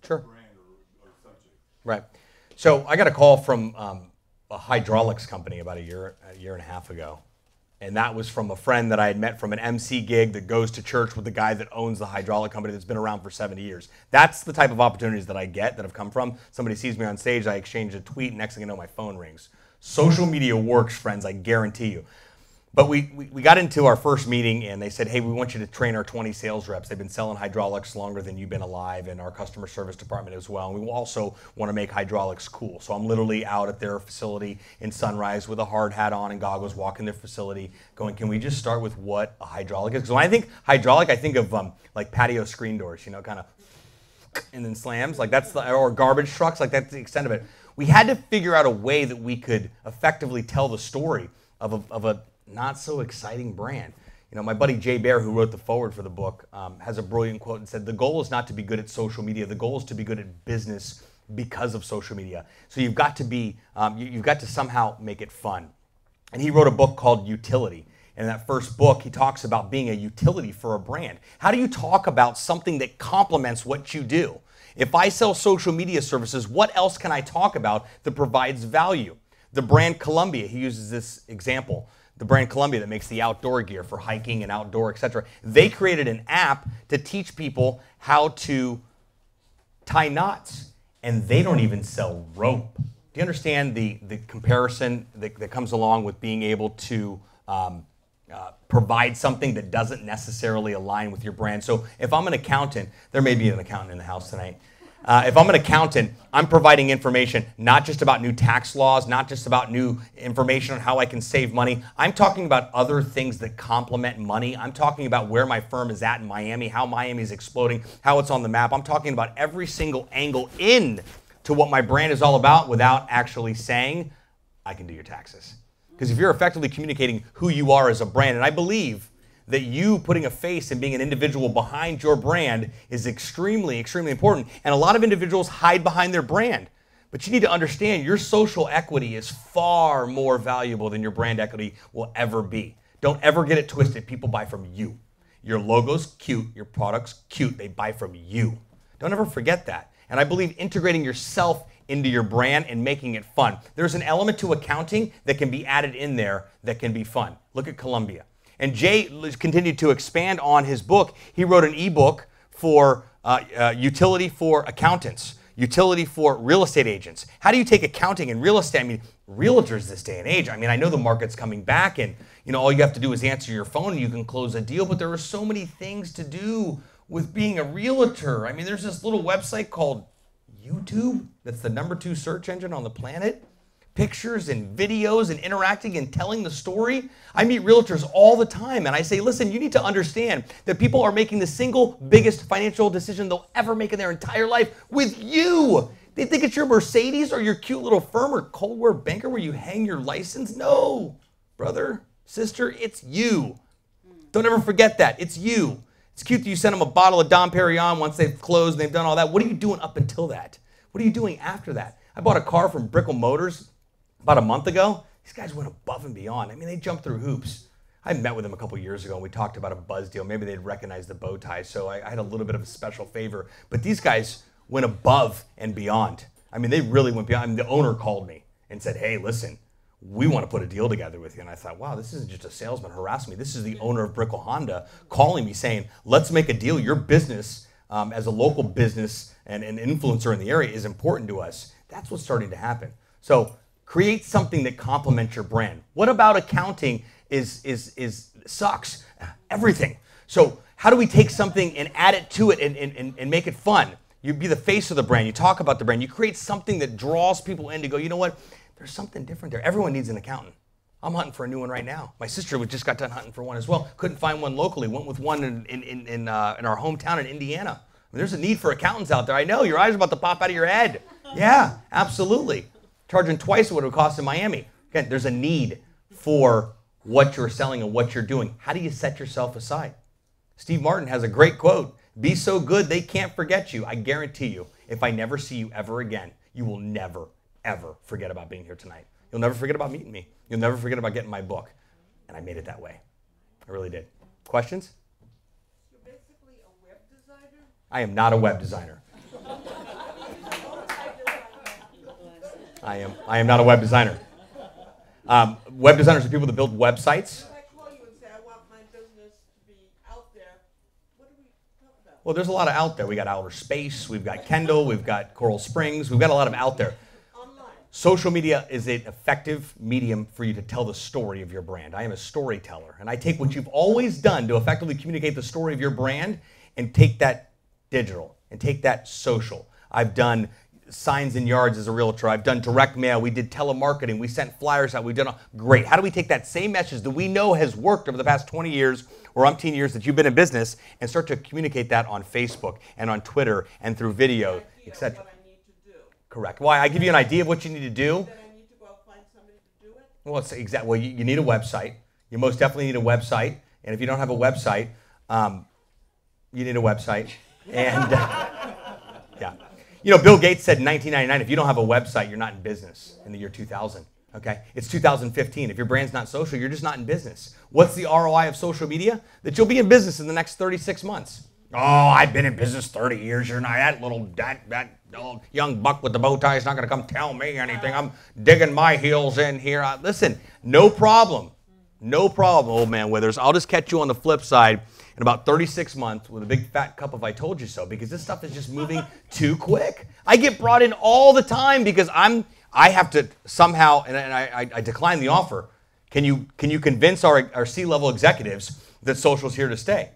brand or subject. Right. So I got a call from a hydraulics company about a year and a half ago. And that was from a friend that I had met from an MC gig that goes to church with the guy that owns the hydraulic company that's been around for 70 years. That's the type of opportunities that I get that have come from. Somebody sees me on stage, I exchange a tweet, and next thing I know, my phone rings. Social media works, friends, I guarantee you. But we got into our first meeting, and they said, hey, we want you to train our 20 sales reps. They've been selling hydraulics longer than you've been alive, and our customer service department as well. And we also want to make hydraulics cool. So I'm literally out at their facility in Sunrise with a hard hat on and goggles, walking their facility, going, can we just start with what a hydraulic is? Because when I think hydraulic, I think of like patio screen doors, kind of, and then slams, like or garbage trucks, like that's the extent of it. We had to figure out a way that we could effectively tell the story of a not so exciting brand. My buddy Jay Baer, who wrote the foreword for the book, has a brilliant quote and said, the goal is not to be good at social media. The goal is to be good at business because of social media. So you've got to be, you've got to somehow make it fun. And he wrote a book called Utility. And in that first book, he talks about being a utility for a brand. How do you talk about something that complements what you do? If I sell social media services, what else can I talk about that provides value? The brand Columbia, he uses this example. The brand Columbia that makes the outdoor gear for hiking and outdoor, etc. They created an app to teach people how to tie knots, and they don't even sell rope. Do you understand the comparison that comes along with being able to provide something that doesn't necessarily align with your brand? So if I'm an accountant, there may be an accountant in the house tonight. If I'm an accountant, I'm providing information not just about new tax laws, not just about new information on how I can save money. I'm talking about other things that complement money. I'm talking about where my firm is at in Miami, how Miami is exploding, how it's on the map. I'm talking about every single angle in to what my brand is all about without actually saying, I can do your taxes. Because if you're effectively communicating who you are as a brand, and I believe that you putting a face and being an individual behind your brand is extremely, extremely important. And a lot of individuals hide behind their brand. But you need to understand your social equity is far more valuable than your brand equity will ever be. Don't ever get it twisted. People buy from you. Your logo's cute. Your product's cute. They buy from you. Don't ever forget that. And I believe integrating yourself into your brand and making it fun. There's an element to accounting that can be added in there that can be fun. Look at Columbia. And Jay continued to expand on his book. He wrote an ebook for utility for accountants, utility for real estate agents. How do you take accounting and real estate? I mean, realtors this day and age. I mean, I know the market's coming back, and all you have to do is answer your phone and you can close a deal. But there are so many things to do with being a realtor. I mean, there's this little website called YouTube. That's the #2 search engine on the planet. Pictures and videos and interacting and telling the story. I meet realtors all the time and I say, listen, you need to understand that people are making the single biggest financial decision they'll ever make in their entire life with you. They think it's your Mercedes or your cute little firm or Coldware Banker where you hang your license. No, brother, sister, it's you. Don't ever forget that. It's you. It's cute that you send them a bottle of Dom Perignon once they've closed and they've done all that. What are you doing up until that? What are you doing after that? I bought a car from Brickell Motors about a month ago. These guys went above and beyond. I mean, they jumped through hoops. I met with them a couple years ago and we talked about a buzz deal. Maybe they'd recognize the bow tie, so I had a little bit of a special favor. But these guys went above and beyond. I mean, they really went beyond. I mean, the owner called me and said, hey, listen, we want to put a deal together with you. And I thought, wow, this isn't just a salesman harassing me. This is the owner of Brickell Honda calling me saying, let's make a deal. Your business, as a local business and an influencer in the area, is important to us. That's what's starting to happen. So create something that complements your brand. What about accounting sucks? Everything. So how do we take something and add it to it and make it fun? You be the face of the brand. You talk about the brand. You create something that draws people in to go, you know what? There's something different there. Everyone needs an accountant. I'm hunting for a new one right now. My sister just got done hunting for one as well. Couldn't find one locally. Went with one in our hometown in Indiana. I mean, there's a need for accountants out there. I know. Your eyes are about to pop out of your head. Yeah, absolutely. Charging twice what it would cost in Miami. Again, there's a need for what you're selling and what you're doing. How do you set yourself aside? Steve Martin has a great quote. Be so good they can't forget you. I guarantee you, if I never see you ever again, you will never, ever forget about being here tonight. You'll never forget about meeting me. You'll never forget about getting my book. And I made it that way. I really did. Questions? You're basically a web designer? I am not a web designer. I am not a web designer. Web designers are people that build websites. If I call you and say, I want my business to be out there, what do we talk about? Well, there's a lot of out there. We got outer space, we've got Kendall, we've got Coral Springs, we've got a lot of out there. Online. Social media is an effective medium for you to tell the story of your brand. I am a storyteller, and I take what you've always done to effectively communicate the story of your brand and take that digital and take that social. I've done signs in yards as a realtor. I've done direct mail. We did telemarketing. We sent flyers out. We've done great. How do we take that same message that we know has worked over the past 20 years or umpteen years that you've been in business and start to communicate that on Facebook and on Twitter and through video, etc. What I need to do. Correct. Why? I give you an idea of what you need to do. Then I need to go out and find somebody to do it. Well, it's exactly. Well, you need a website. You most definitely need a website. And if you don't have a website, you need a website. And yeah. You know, Bill Gates said in 1999, if you don't have a website, you're not in business in the year 2000. Okay? It's 2015. If your brand's not social, you're just not in business. What's the ROI of social media? That you'll be in business in the next 36 months. Oh, I've been in business 30 years. You're not that little young buck with the bow tie is not going to come tell me anything. I'm digging my heels in here. Listen, no problem. No problem, old man Withers. I'll just catch you on the flip side in about 36 months with a big fat cup of I told you so, because this stuff is just moving too quick. I get brought in all the time because I have to somehow, and I decline the offer. Can you convince our C-level executives that social's here to stay?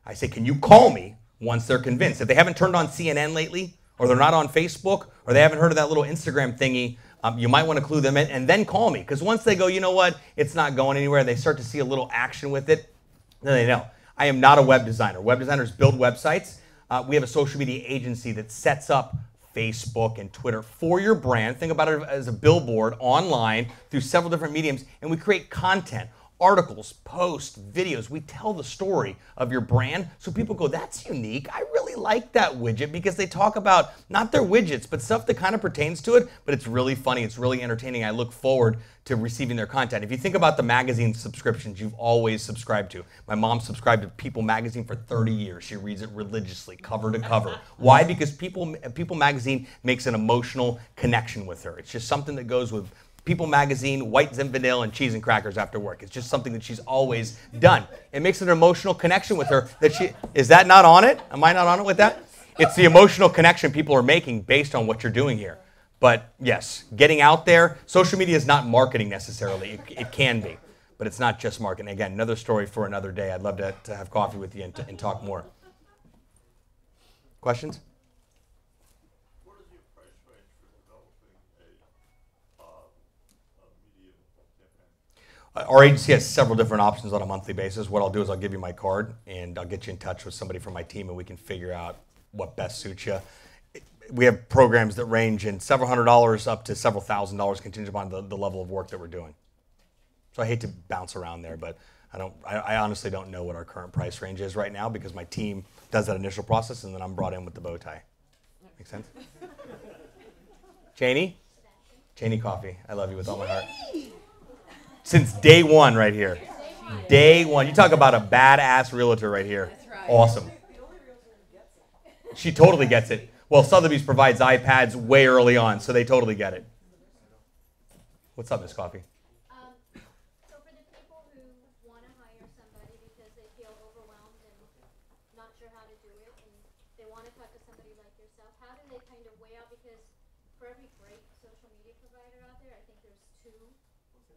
I say, can you call me once they're convinced? If they haven't turned on CNN lately, or they're not on Facebook, or they haven't heard of that little Instagram thingy, you might want to clue them in and then call me. Because once they go, you know what, it's not going anywhere, they start to see a little action with it, then they know. I am not a web designer. Web designers build websites. We have a social media agency that sets up Facebook and Twitter for your brand. Think about it as a billboard online through several different mediums, and we create content, articles, posts, videos. We tell the story of your brand so people go, that's unique. I really like that widget, because they talk about not their widgets, but stuff that kind of pertains to it, but it's really funny. It's really entertaining. I look forward to receiving their content. If you think about the magazine subscriptions you've always subscribed to, my mom subscribed to People magazine for 30 years. She reads it religiously, cover to cover. Why? Because People magazine makes an emotional connection with her. It's just something that goes with People magazine, white Zinfandel, and cheese and crackers after work. It's just something that she's always done. It makes an emotional connection with her that is that not on it? Am I not on it with that? It's the emotional connection people are making based on what you're doing here. But yes, getting out there, social media is not marketing necessarily. It can be, but it's not just marketing. Again, another story for another day. I'd love to have coffee with you and talk more. Questions? What is your price range for developing a medium campaign? Our agency has several different options on a monthly basis. What I'll do is I'll give you my card, and I'll get you in touch with somebody from my team, and we can figure out what best suits you. we have programs that range in several $100s up to several $1,000s, contingent upon the level of work that we're doing. So I hate to bounce around there, but I honestly don't know what our current price range is right now because my team does that initial process and then I'm brought in with the bow tie. Make sense? Cheney? Cheney Coffee. I love you with all my heart. Since day one right here. Day one. You talk about a badass realtor right here. Awesome. She totally gets it. Well, Sotheby's provides iPads way early on, so they totally get it. What's up, Miss Coffee? So for the people who want to hire somebody because they feel overwhelmed and not sure how to do it, and they want to talk to somebody like yourself, how do they kind of weigh out? Because for every great social media provider out there, I think there's 2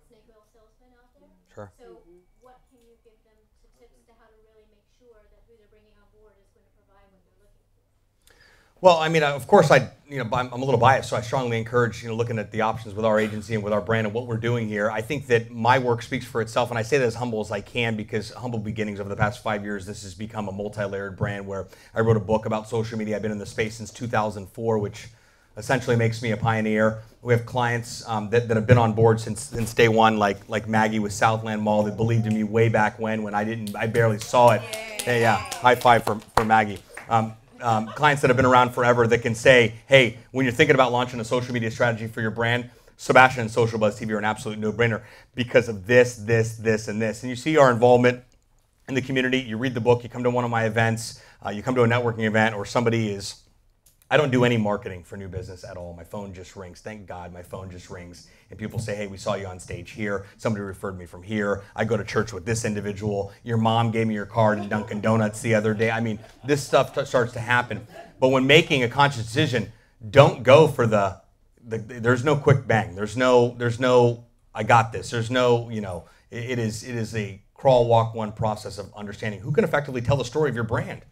snake oil salesmen out there. Sure. So what can you give them to tips to how to really make sure that who they're bringing on board is going to provide what they're looking for? Well, I mean, of course, I'm a little biased, so I strongly encourage, looking at the options with our agency and with our brand and what we're doing here. I think that my work speaks for itself, and I say that as humble as I can because humble beginnings over the past 5 years, this has become a multi-layered brand where I wrote a book about social media. I've been in the space since 2004, which essentially makes me a pioneer. We have clients that have been on board since day one, like Maggie with Southland Mall, that believed in me way back when I barely saw it. Yeah. High five for Maggie. Clients that have been around forever that can say, hey, when you're thinking about launching a social media strategy for your brand, Sebastian and SocialBuzzTV are an absolute no-brainer because of this, and this. And you see our involvement in the community. You read the book, you come to one of my events, you come to a networking event, or somebody is... I don't do any marketing for new business at all. My phone just rings. Thank God my phone just rings. And people say, hey, we saw you on stage here. Somebody referred me from here. I go to church with this individual. Your mom gave me your card in Dunkin' Donuts the other day. I mean, this stuff starts to happen. But when making a conscious decision, don't go for there's no quick bang. There's no, I got this. There's no, it is a crawl, walk, one process of understanding who can effectively tell the story of your brand.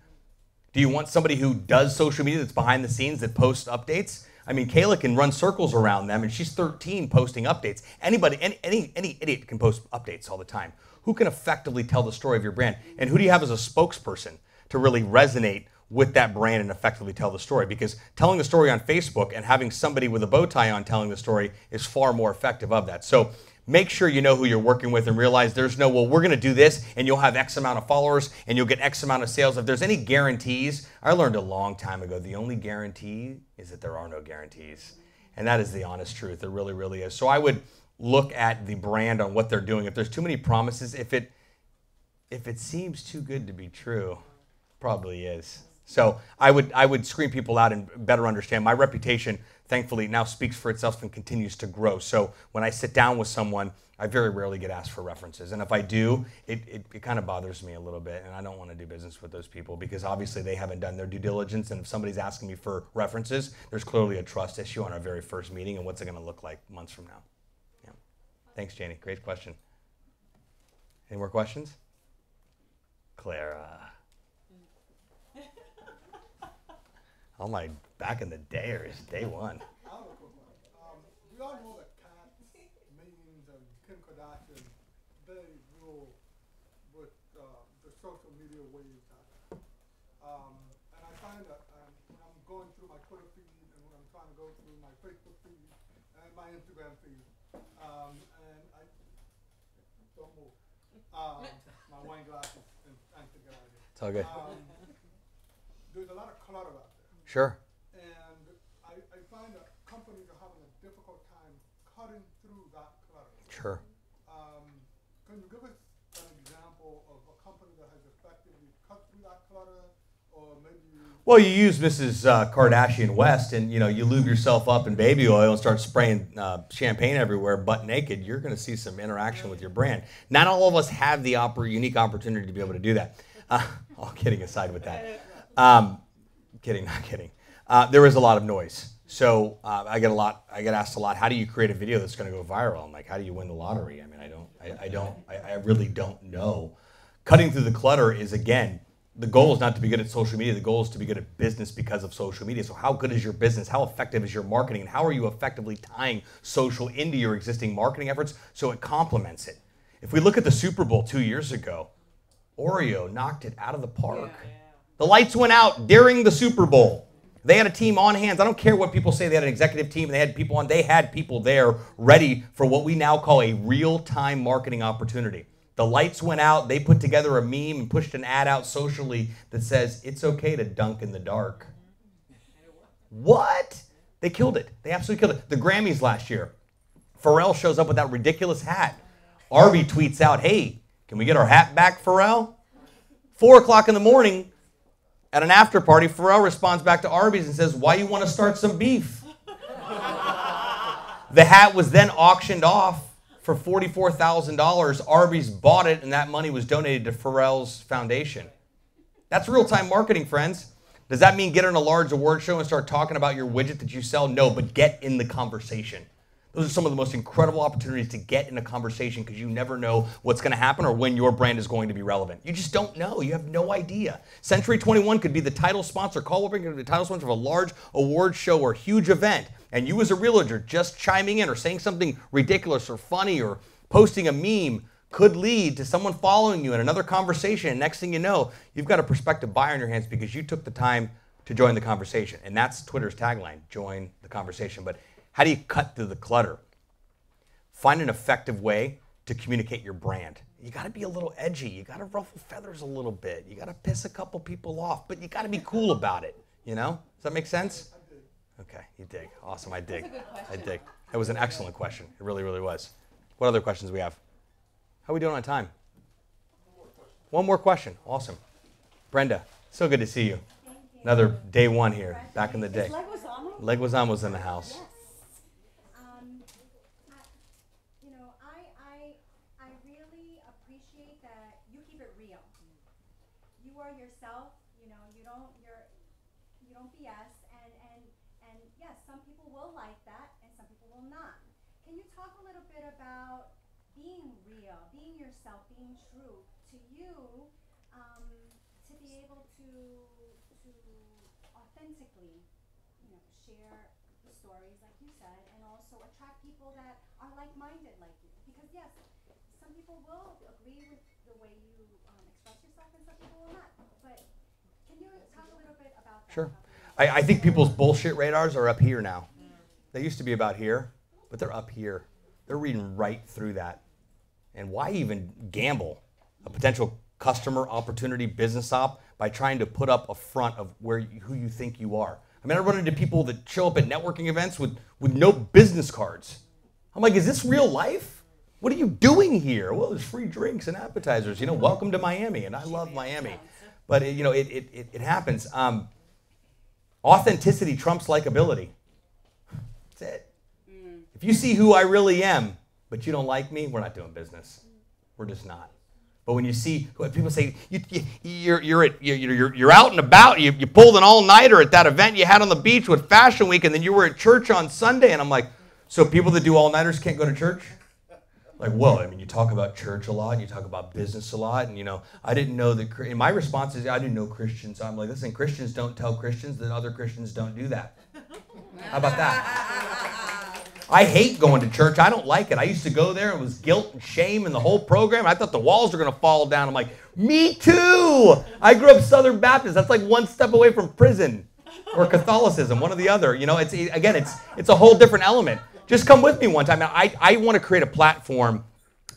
Do you want somebody who does social media that's behind the scenes that posts updates? I mean, Kayla can run circles around them, and she's 13 posting updates. Anybody, any idiot can post updates all the time. Who can effectively tell the story of your brand? And who do you have as a spokesperson to really resonate with that brand and effectively tell the story? Because telling the story on Facebook and having somebody with a bow tie on telling the story is far more effective of that. So make sure you know who you're working with and realize there's no, well, we're going to do this and you'll have X amount of followers and you'll get X amount of sales. If there's any guarantees, I learned a long time ago, the only guarantee is that there are no guarantees. And that is the honest truth. It really, really is. So I would look at the brand on what they're doing. If there's too many promises, if it seems too good to be true, probably is. So I would screen people out and better understand. My reputation, thankfully, now speaks for itself and continues to grow. So when I sit down with someone, I very rarely get asked for references. And if I do, it kind of bothers me a little bit. And I don't want to do business with those people because obviously they haven't done their due diligence. And if somebody's asking me for references, there's clearly a trust issue on our very first meeting. And what's it going to look like months from now? Yeah. Thanks, Janie. Great question. Any more questions? Clara. Oh my, back in the day or is day one? I have a quick one. We all know that Kat, Means, and Kim Kardashian, they rule with the social media waves out there. And I find that when I'm going through my Twitter feed and when I'm trying to go through my Facebook feed and my Instagram feed, and I don't move. My wine glasses and thanks to get out of here. It's all good. There's a lot of clutter out there. Sure. And I find that companies are having a difficult time cutting through that clutter. Sure. Can you give us an example of a company that has effectively cut through that clutter, or maybe? Well, you use Mrs. Kardashian West, and you lube yourself up in baby oil and start spraying champagne everywhere, butt naked. You're going to see some interaction with your brand. Not all of us have the unique opportunity to be able to do that. All kidding aside with that. Kidding, not kidding. There is a lot of noise. So I get asked a lot, how do you create a video that's going to go viral? I'm like, how do you win the lottery? I mean, I really don't know. Cutting through the clutter is, again, the goal is not to be good at social media. The goal is to be good at business because of social media. So how good is your business? How effective is your marketing? And how are you effectively tying social into your existing marketing efforts so it complements it? If we look at the Super Bowl 2 years ago, Oreo knocked it out of the park. The lights went out during the Super Bowl. They had a team on hands. I don't care what people say. They had an executive team. They had people on. They had people there ready for what we now call a real-time marketing opportunity. The lights went out. They put together a meme and pushed an ad out socially that says, it's okay to dunk in the dark. What? They killed it. They absolutely killed it. The Grammys last year, Pharrell shows up with that ridiculous hat. Arby tweets out, hey, can we get our hat back, Pharrell? 4 o'clock in the morning, at an after party, Pharrell responds back to Arby's and says, why you want to start some beef? The hat was then auctioned off for $44,000. Arby's bought it, and that money was donated to Pharrell's foundation. That's real-time marketing, friends. Does that mean get on a large award show and start talking about your widget that you sell? No, but get in the conversation. Those are some of the most incredible opportunities to get in a conversation because you never know what's going to happen or when your brand is going to be relevant. You just don't know. You have no idea. Century 21 could be the title sponsor. Caldwell could be the title sponsor of a large award show or huge event. And you as a realtor just chiming in or saying something ridiculous or funny or posting a meme could lead to someone following you in another conversation. And next thing you know, you've got a prospective buyer in your hands because you took the time to join the conversation. And that's Twitter's tagline, join the conversation. But how do you cut through the clutter? Find an effective way to communicate your brand. You got to be a little edgy. You got to ruffle feathers a little bit. You got to piss a couple people off, but you got to be cool about it. You know? Does that make sense? Okay, you dig. Awesome, I dig. That's a good question. I dig. It was an excellent question. It really, really was. What other questions do we have? How are we doing on time? One more question. Awesome. Brenda, so good to see you. Another day one here, back in the day. Leguizamo was in the house. Yes. I really appreciate that you keep it real. You are yourself. You don't BS. And yes, some people will like that, and some people will not. Can you talk a little bit about being real, being yourself, being true to you, to be able to authentically, share the stories like you said, and also attract people that are like-minded like you? Because yes, some people will agree with the way you express yourself, and some people will not. But can you talk a little bit about that? Sure. I think people's bullshit radars are up here now. They used to be about here, but they're up here. They're reading right through that. And why even gamble a potential customer opportunity business op by trying to put up a front of who you think you are? I mean, I run into people that show up at networking events with no business cards. I'm like, is this real life? What are you doing here? Well, there's free drinks and appetizers. Welcome to Miami, and I love Miami. But it happens. Authenticity trumps likability. That's it. If you see who I really am, but you don't like me, we're not doing business. We're just not. But when you see people say you're out and about, you pulled an all-nighter at that event you had on the beach with Fashion Week, and then you were at church on Sunday, and I'm like, so people that do all-nighters can't go to church? Like, well, I mean, you talk about church a lot, and you talk about business a lot, and, I didn't know that, and my response is, I didn't know Christians. I'm like, listen, Christians don't tell Christians that other Christians don't do that. How about that? I hate going to church. I don't like it. I used to go there. It was guilt and shame and the whole program. I thought the walls were going to fall down. I'm like, me too. I grew up Southern Baptist. That's like one step away from prison or Catholicism, one or the other. It's a whole different element. Just come with me one time. Now, I want to create a platform.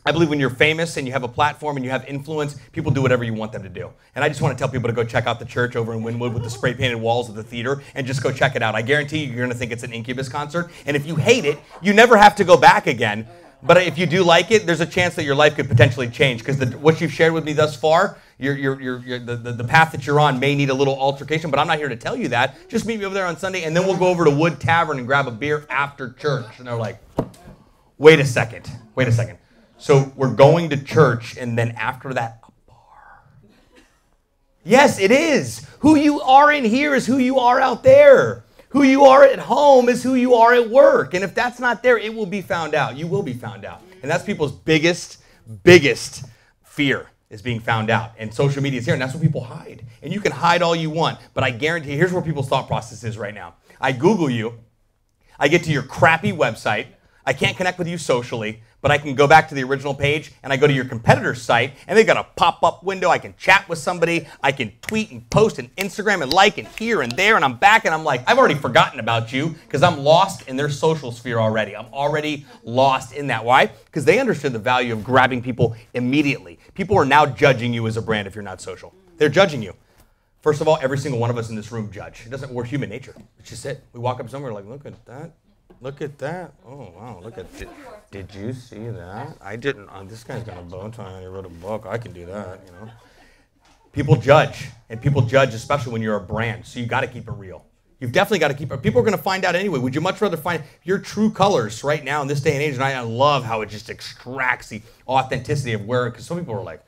I believe when you're famous and you have a platform and you have influence, people do whatever you want them to do. And I just want to tell people to go check out the church over in Wynwood with the spray-painted walls of the theater and just go check it out. I guarantee you're going to think it's an Incubus concert. And if you hate it, you never have to go back again. But if you do like it, there's a chance that your life could potentially change because what you've shared with me thus far, the path that you're on may need a little altercation, but I'm not here to tell you that. Just meet me over there on Sunday, and then we'll go over to Wood Tavern and grab a beer after church. And they're like, wait a second. So we're going to church, and then after that, a bar. Yes, it is. Who you are in here is who you are out there. Who you are at home is who you are at work. And if that's not there, it will be found out. You will be found out. And that's people's biggest fear is being found out. And social media is here, and that's what people hide. And you can hide all you want, but I guarantee, here's where people's thought process is right now. I Google you. I get to your crappy website. I can't connect with you socially, but I can go back to the original page and I go to your competitor's site and they've got a pop-up window. I can chat with somebody. I can tweet and post and Instagram and like and here and there, and I'm back and I'm like, I've already forgotten about you because I'm lost in their social sphere already. I'm already lost in that. Why? Because they understood the value of grabbing people immediately. People are now judging you as a brand if you're not social. They're judging you. First of all, every single one of us in this room judge. We're human nature. It's just it. We walk up somewhere like, look at that. Look at that. Oh, wow. Look at that. Did you see that? I didn't. This guy's got a bow tie and he wrote a book. I can do that, you know. People judge. And people judge, especially when you're a brand. So you got to keep it real. You've definitely got to keep it. People are going to find out anyway. Would you much rather find your true colors right now in this day and age? And I love how it just extracts the authenticity of where, because some people are like,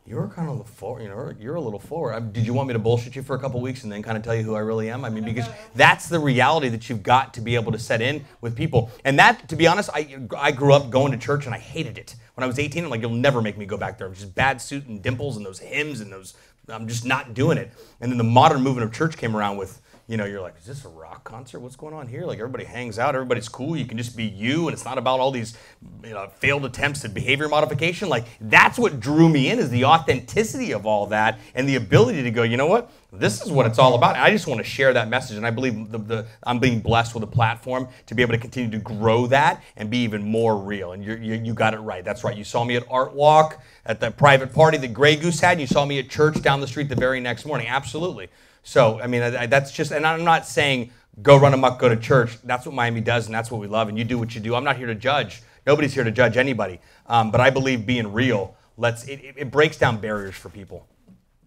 you're kind of forward, you know, you're a little forward. Did you want me to bullshit you for a couple weeks and then kind of tell you who I really am? I mean, because that's the reality that you've got to be able to set in with people. And that, to be honest, I grew up going to church and I hated it. When I was 18, I'm like, you'll never make me go back there. It was just bad suit and dimples and those hymns and those, I'm just not doing it. And then the modern movement of church came around with, you know, you're like, is this a rock concert? What's going on here? Like, everybody hangs out, everybody's cool, you can just be you, and it's not about all these, you know, failed attempts at behavior modification. Like, that's what drew me in, is the authenticity of all that and the ability to go, you know what? This is what it's all about. And I just want to share that message, and I believe I'm being blessed with a platform to be able to continue to grow that and be even more real. And you got it right. That's right. You saw me at Art Walk, at the private party that Grey Goose had, and you saw me at church down the street the very next morning. Absolutely. So, I mean, that's just, and I'm not saying go run amok, go to church. That's what Miami does, and that's what we love, and you do what you do. I'm not here to judge. Nobody's here to judge anybody. But I believe being real, it breaks down barriers for people.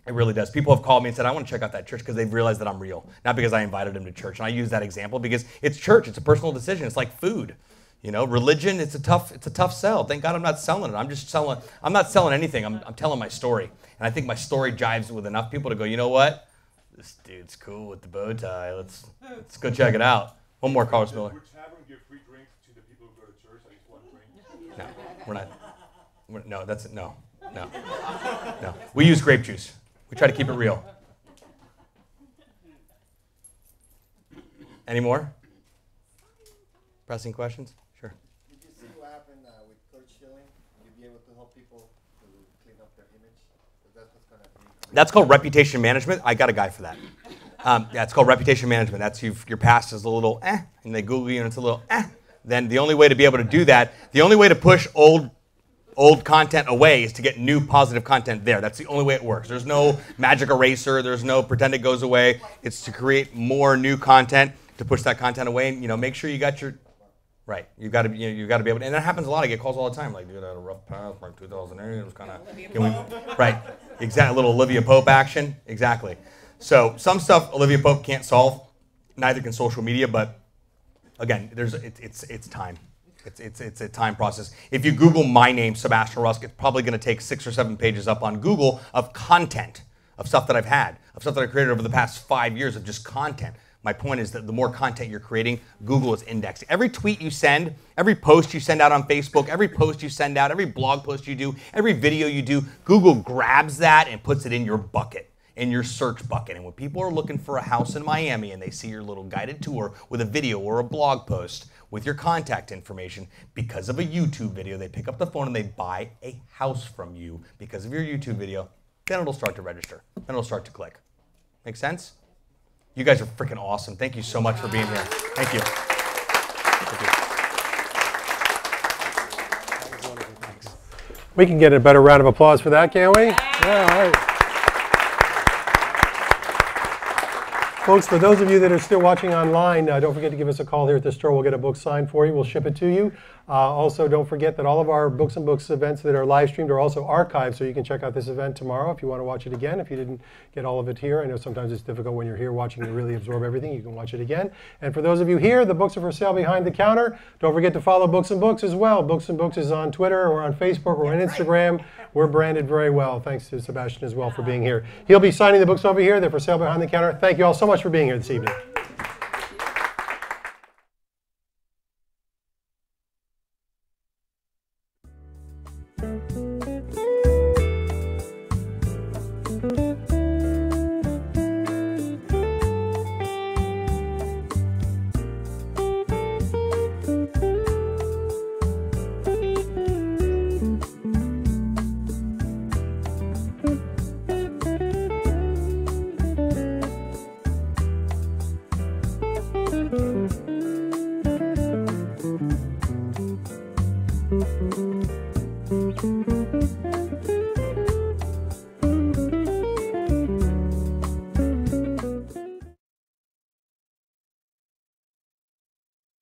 It really does. People have called me and said, I want to check out that church because they've realized that I'm real, not because I invited them to church. And I use that example because it's church. It's a personal decision. It's like food. You know, religion, it's a tough sell. Thank God I'm not selling it. I'm not selling anything. I'm telling my story. And I think my story jives with enough people to go, you know what? This dude's cool with the bow tie. Let's go check it out. One more, Carlos Miller. Which tavern give free drinks to the people who go to church? At least one drink. No, we're not. No. We use grape juice. We try to keep it real. Any more? Pressing questions? Sure. Did you see what happened with Coach Schilling? You'd be able to help people to clean up their image? That's what's going to be. That's called reputation management. I got a guy for that. Yeah, it's called reputation management. That's your past is a little and they Google you and it's a little Then the only way to be able to do that, the only way to push old content away is to get new positive content there. That's the only way it works. There's no magic eraser. There's no pretend it goes away. It's to create more new content to push that content away. And, you know, make sure you got your right. You got to be able to, and that happens a lot. I get calls all the time, like, dude, I had a rough path, like 2008. It was kind of right. Exactly, a little Olivia Pope action. Exactly. So some stuff Olivia Pope can't solve. Neither can social media. But again, it's time. It's a time process. If you Google my name, Sebastian Rusk, it's probably going to take 6 or 7 pages up on Google of content, of stuff that I've had, of stuff that I created over the past 5 years of just content. My point is that the more content you're creating, Google is indexing. Every tweet you send, every post you send out on Facebook, every post you send out, every blog post you do, every video you do, Google grabs that and puts it in your bucket, in your search bucket. And when people are looking for a house in Miami and they see your little guided tour with a video or a blog post with your contact information, because of a YouTube video, they pick up the phone and they buy a house from you because of your YouTube video, then it'll start to register. Then it'll start to click. Make sense? You guys are freaking awesome. Thank you so much for being here. Thank you. We can get a better round of applause for that, can't we? Yeah, all right. Folks, for those of you that are still watching online, don't forget to give us a call here at the store. We'll get a book signed for you. We'll ship it to you. Also, don't forget that all of our Books and Books events that are live streamed are also archived, so you can check out this event tomorrow if you want to watch it again. If you didn't get all of it here, I know sometimes it's difficult when you're here watching to really absorb everything. You can watch it again. And for those of you here, the books are for sale behind the counter. Don't forget to follow Books and Books as well. Books and Books is on Twitter or on Facebook or on Instagram. We're branded very well. Thanks to Sebastian as well for being here. He'll be signing the books over here. They're for sale behind the counter. Thank you all so much for being here this evening.